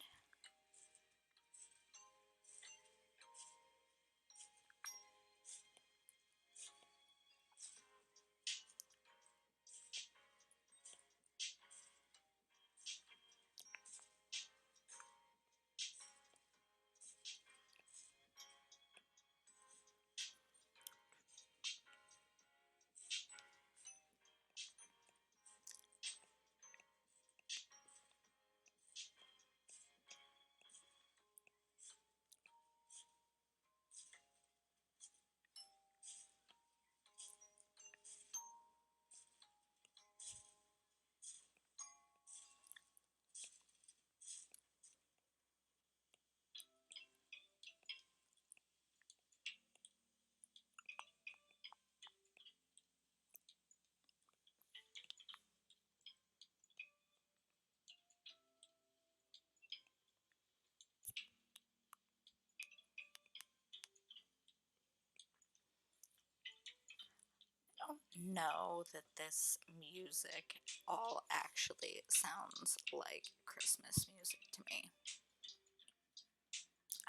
Don't know that this music all actually sounds like Christmas music to me.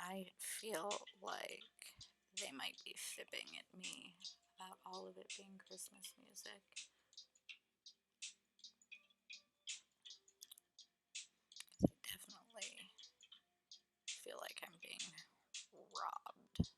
I feel like they might be fibbing at me about all of it being Christmas music. I definitely feel like I'm being robbed.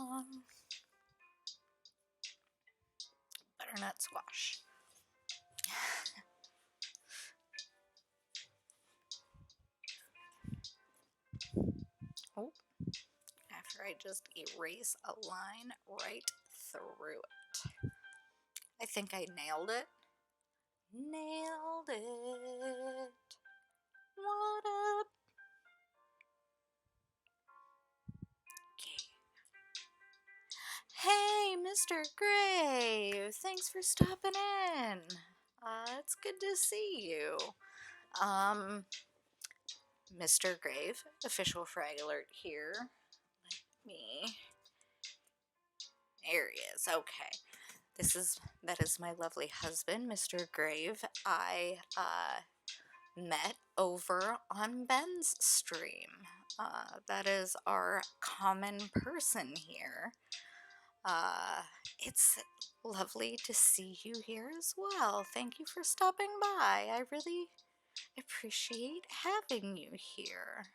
And butternut squash. Oh, after I just erase a line right through it. I think I nailed it. Nailed it. What up? Okay. Hey, Mr. Gray. Thanks for stopping in. It's good to see you. Um, Mr. Grave, official frag alert here. Let me. There he is. Okay. That is my lovely husband, Mr. Grave. I met over on Ben's stream. That is our common person here. It's lovely to see you here as well. Thank you for stopping by. I really appreciate having you here.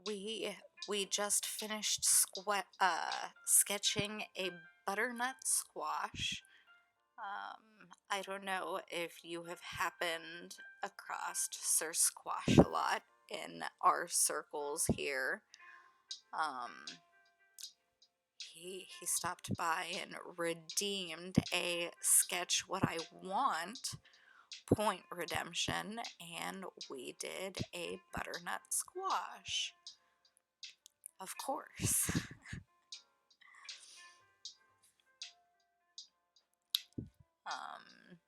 We just finished sketching a butternut squash. I don't know if you have happened across Sir Squash a lot in our circles here. Um, he stopped by and redeemed a sketch what I want point redemption, and we did a butternut squash. Of course. um,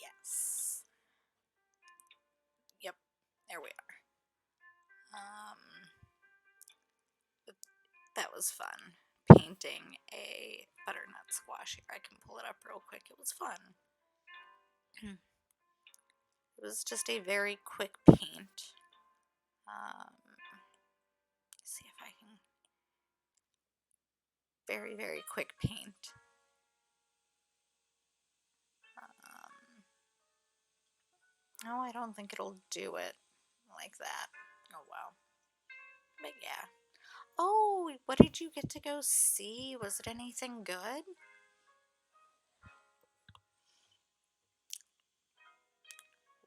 yes. Yep, there we are. That was fun. Painting a butternut squash here. I can pull it up real quick. It was fun. It was just a very quick paint. See if I can. Very, very quick paint. No, I don't think it'll do it like that. Oh, wow. But yeah. Oh, what did you get to go see? Was it anything good?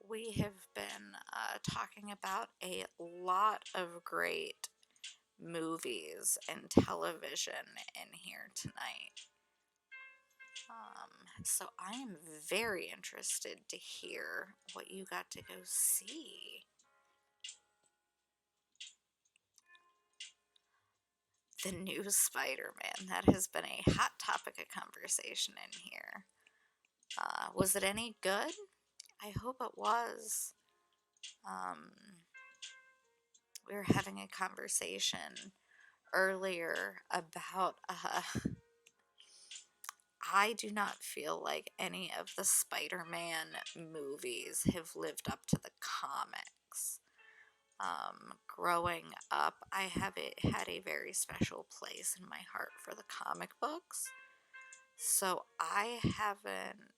We have been talking about a lot of great movies and television in here tonight. So I am very interested to hear what you got to go see. The new Spider-Man. That has been a hot topic of conversation in here. Was it any good? I hope it was. We were having a conversation earlier about I do not feel like any of the Spider-Man movies have lived up to the comics. Growing up, I have had a very special place in my heart for the comic books. So I haven't,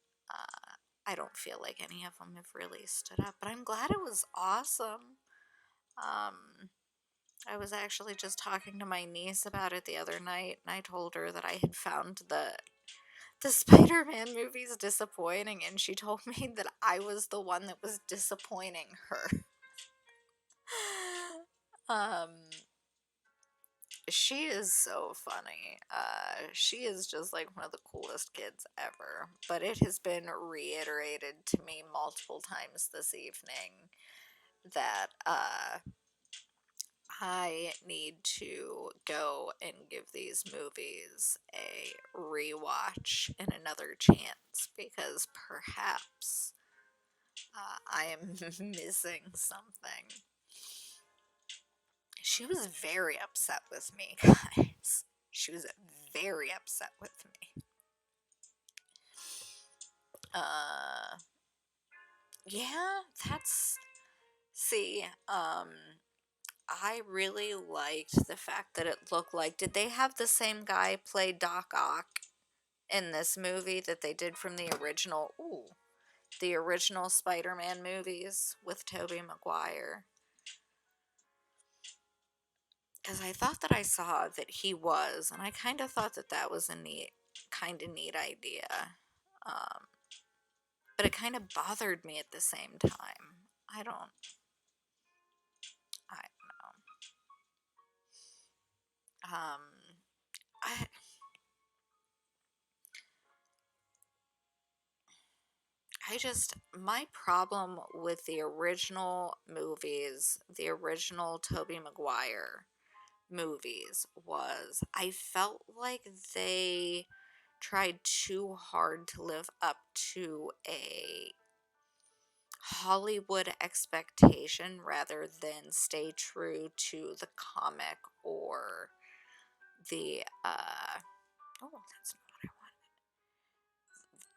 I don't feel like any of them have really stood up, but I'm glad it was awesome. I was actually just talking to my niece about it the other night, and I told her that I had found the Spider-Man movies disappointing, and she told me that I was the one that was disappointing her. um, she is so funny. She is just like one of the coolest kids ever. But it has been reiterated to me multiple times this evening that I need to go and give these movies a rewatch and another chance because perhaps I am missing something. She was very upset with me, guys. She was very upset with me. Uh, yeah, that's. See, I really liked the fact that it looked like. Did they have the same guy play Doc Ock in this movie that they did from the original? Ooh, the original Spider-Man movies with Tobey Maguire. Because I thought that I saw that he was, and I kind of thought that that was a neat idea. Um, but it kind of bothered me at the same time. I don't know. I, my problem with the original movies, the original Tobey Maguire movies, was I felt like they tried too hard to live up to a Hollywood expectation rather than stay true to the comic or the oh, that's not what I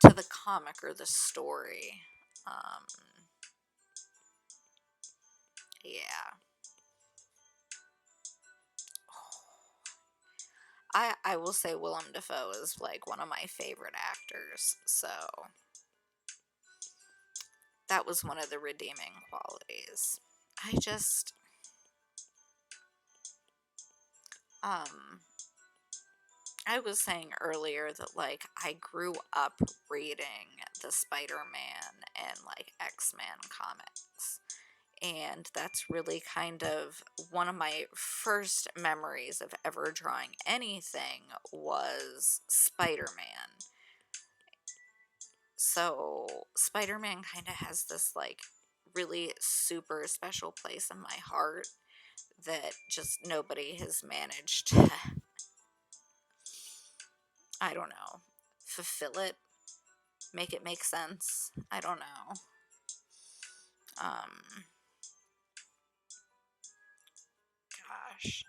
wanted, to the comic or the story. um yeah. I will say Willem Dafoe is like one of my favorite actors, so that was one of the redeeming qualities. I just um I was saying earlier that, like, I grew up reading the Spider-Man and, like, X-Men comics. And that's really kind of one of my first memories of ever drawing anything was Spider-Man. So Spider-Man kind of has this, like, really super special place in my heart that just nobody has managed to, I don't know, fulfill it, make it make sense. I don't know. Um, Gosh.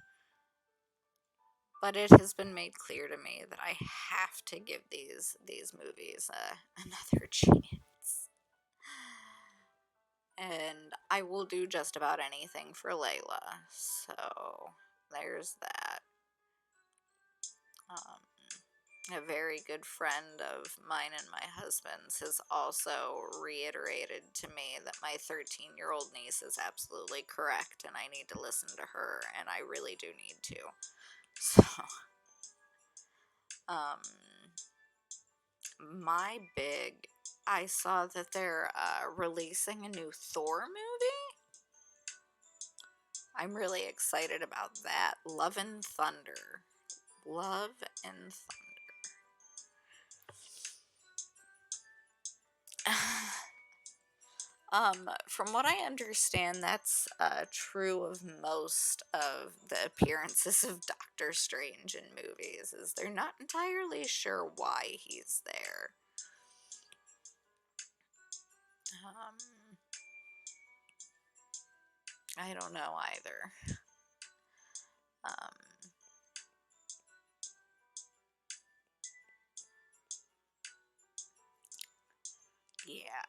But it has been made clear to me that I have to give these movies another chance. And I will do just about anything for Layla. So there's that. A very good friend of mine and my husband's has also reiterated to me that my 13-year-old niece is absolutely correct and I need to listen to her, and I really do need to. So, um, my big, I saw that they're releasing a new Thor movie. I'm really excited about that. Love and Thunder. Love and Thunder. From what I understand, that's true of most of the appearances of Doctor Strange in movies, is they're not entirely sure why he's there. Um, I don't know either. Um, yeah,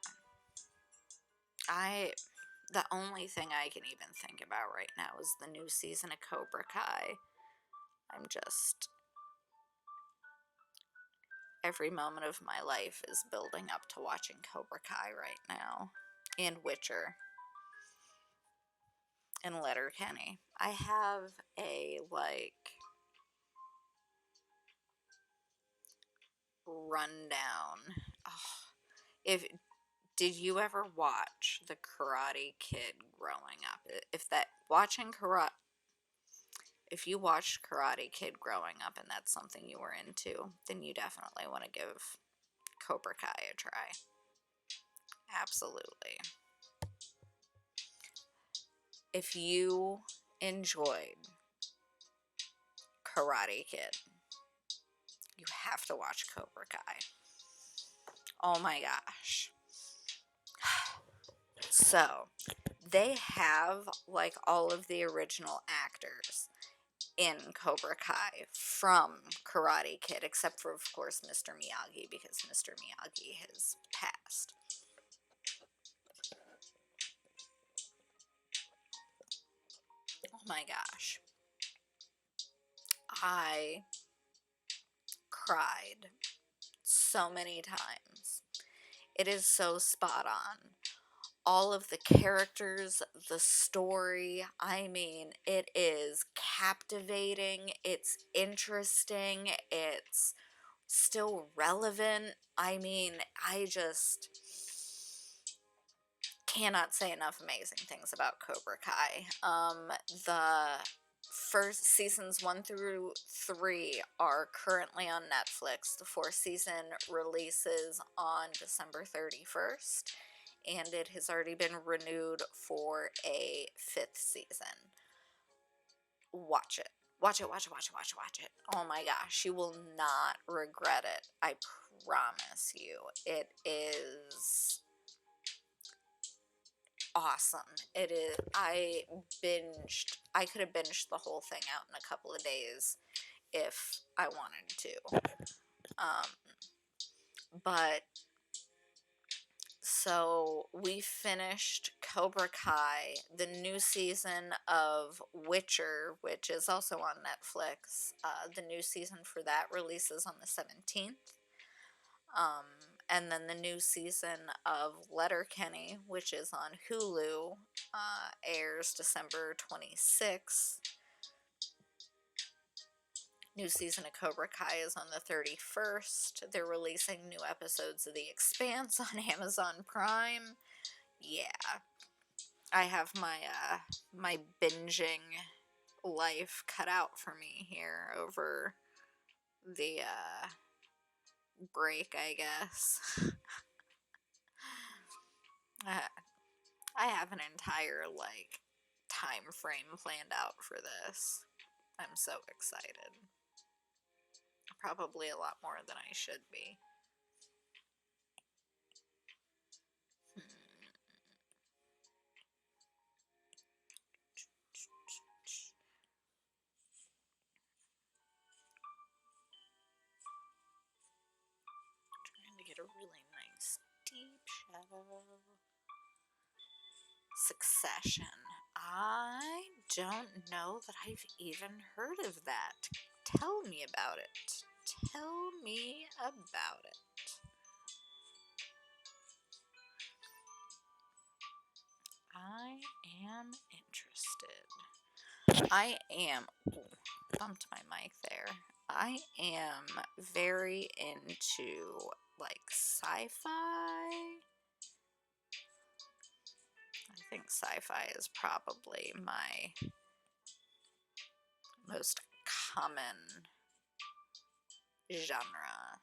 the only thing I can even think about right now is the new season of Cobra Kai. I'm just, every moment of my life is building up to watching Cobra Kai right now. And Witcher. And Letterkenny. I have a, like, rundown. Oh, if did you ever watch The Karate Kid growing up? If that watching karate, if you watched Karate Kid growing up and that's something you were into, then you definitely want to give Cobra Kai a try. Absolutely. If you enjoyed Karate Kid, you have to watch Cobra Kai. Oh my gosh. So, they have, like, all of the original actors in Cobra Kai from Karate Kid, except for, of course, Mr. Miyagi, because Mr. Miyagi has passed. Oh my gosh. I cried so many times. It is so spot on. All of the characters, the story, I mean, it is captivating, it's interesting, it's still relevant. I mean, I just cannot say enough amazing things about Cobra Kai. The first seasons 1 through 3 are currently on Netflix. The fourth season releases on December 31st, and it has already been renewed for a fifth season. Watch it. Watch it, watch it, watch it, watch it, watch it. Oh my gosh, you will not regret it. I promise you. It is awesome. It is. I could have binged the whole thing out in a couple of days if I wanted to. Um, but so we finished Cobra Kai, the new season of Witcher, which is also on Netflix. The new season for that releases on the 17th. Um, and then the new season of Letterkenny, which is on Hulu, airs December 26th. New season of Cobra Kai is on the 31st. They're releasing new episodes of The Expanse on Amazon Prime. Yeah, I have my binging life cut out for me here over the break, I guess. I have an entire time frame planned out for this. I'm so excited. Probably a lot more than I should be. Trying to get a really nice deep shadow. Succession. I don't know that I've even heard of that. Tell me about it. Tell me about it. I am interested. I am. Ooh, bumped my mic there. I am very into sci-fi. I think sci-fi is probably my most common genre.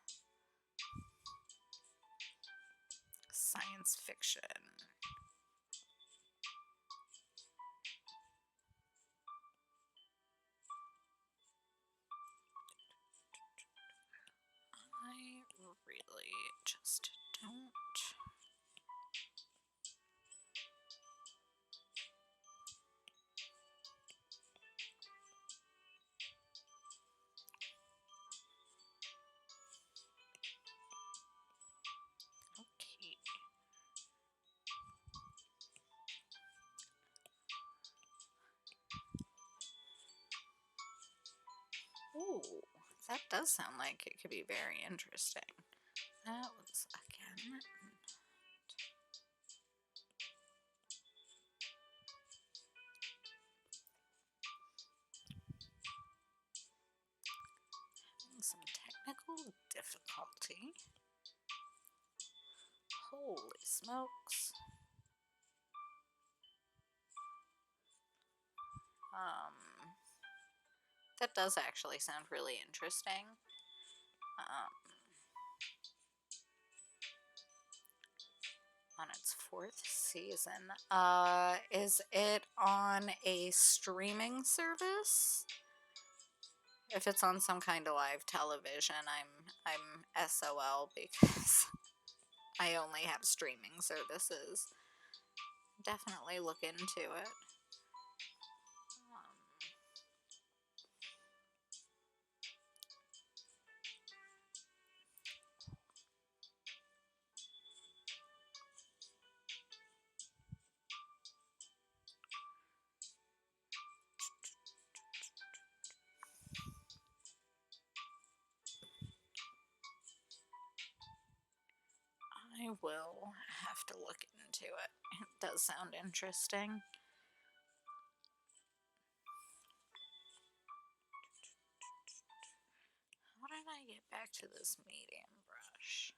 Science fiction. I really just don't. Okay. Ooh, that does sound like it could be very interesting. That was, again, some technical difficulty. Holy smokes. That does actually sound really interesting. On its 4th season. Is it on a streaming service? If it's on some kind of live television, I'm SOL because I only have streaming services. Definitely look into it. I will have to look into it. It does sound interesting. How did I get back to this medium brush?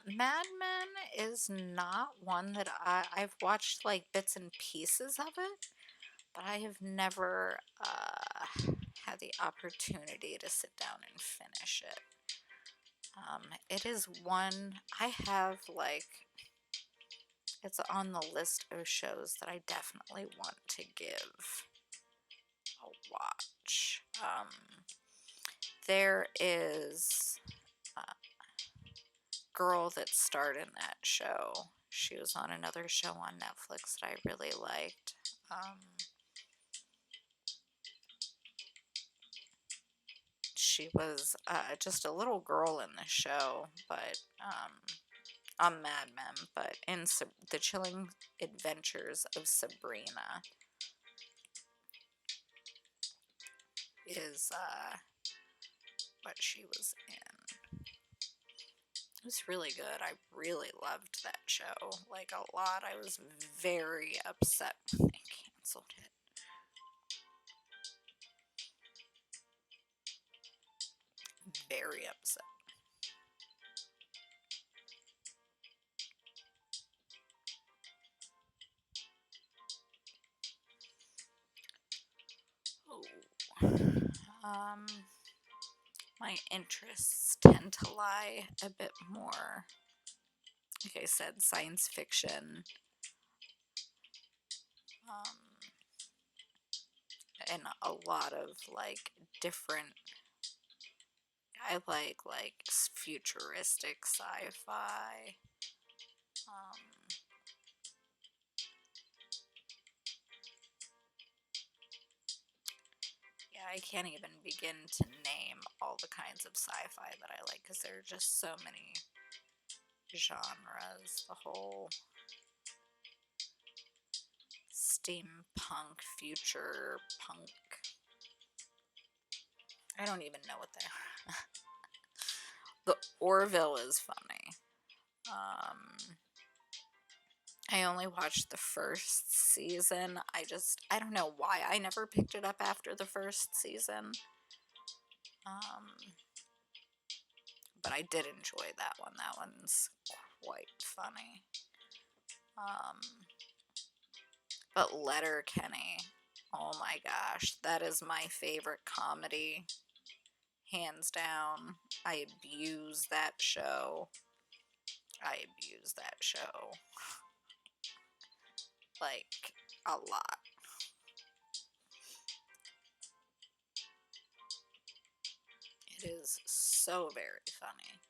Mad Men is not one that I've watched bits and pieces of it, but I have never had the opportunity to sit down and finish it. It is one I have it's on the list of shows that I definitely want to give a watch. There is a girl that starred in that show. She was on another show on Netflix that I really liked. She was just a little girl in the show, but on Mad Men, but in The Chilling Adventures of Sabrina is what she was in. It was really good. I really loved that show, a lot. I was very upset when they very upset. Oh. My interests tend to lie a bit more, like I said, science fiction, um, and a lot of like different. I like futuristic sci-fi. Um, yeah, I can't even begin to name all the kinds of sci-fi that I like because there are just so many genres. The whole steampunk, future punk. I don't even know what they are. The Orville is funny. I only watched the first season. I don't know why I never picked it up after the first season. But I did enjoy that one. That one's quite funny. But Letterkenny, oh my gosh, that is my favorite comedy, hands down. I abuse that show. Like, a lot. It is so very funny.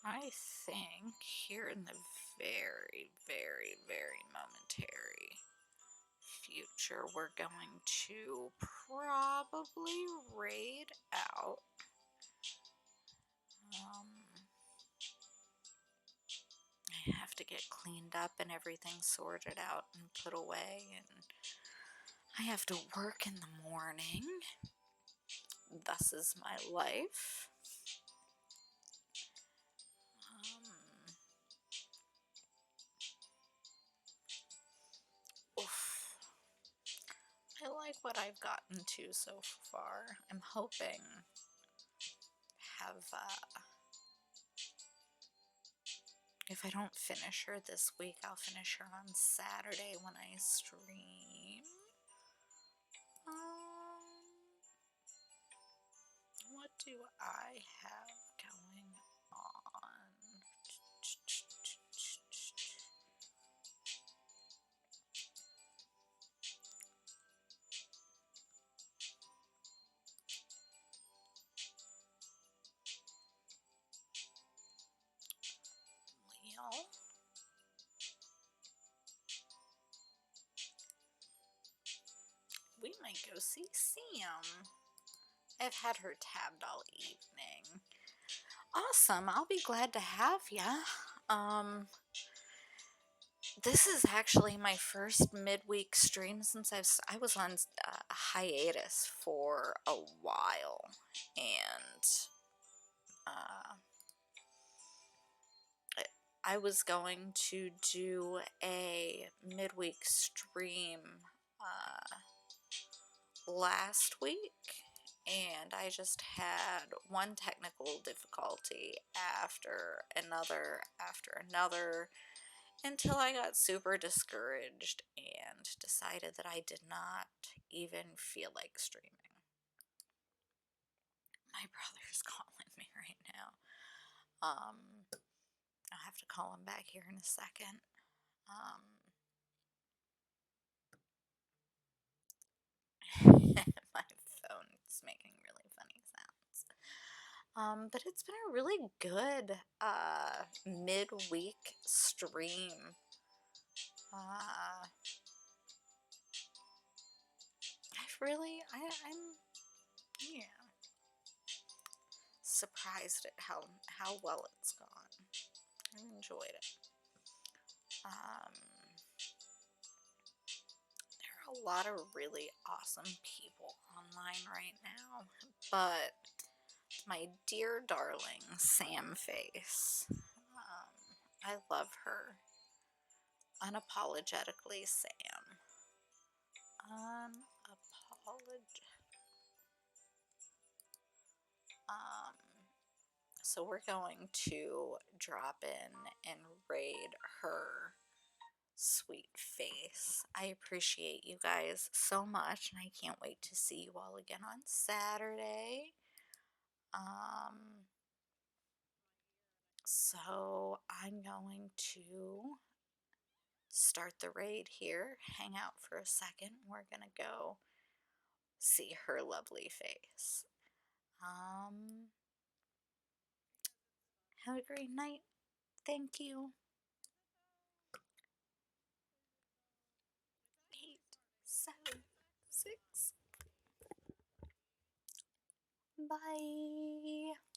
I think here in the very, very, very momentary future, we're going to probably raid out. I have to get cleaned up and everything sorted out and put away, and I have to work in the morning. Thus is my life. Oof. I like what I've gotten to so far. I'm hoping have if I don't finish her this week, I'll finish her on Saturday when I stream. What do I have going on? Well, we might go see Sam. I've had her tabbed all evening. Awesome, I'll be glad to have ya. This is actually my first midweek stream since I was on a hiatus for a while, and I was going to do a midweek stream last week, and I just had one technical difficulty after another until I got super discouraged and decided that I did not even feel like streaming. My brother's calling me right now. I'll have to call him back here in a second. My phone is making really funny sounds. But it's been a really good midweek stream. I'm yeah, surprised at how well it's gone. I enjoyed it. There are a lot of really awesome people online right now, but my dear darling Sam Face, I love her. Unapologetically Sam. Um, so we're going to drop in and raid her sweet face. I appreciate you guys so much, and I can't wait to see you all again on Saturday. So I'm going to start the raid here, hang out for a second. We're gonna go see her lovely face. Have a great night. Thank you. 8, 7, 6. Bye.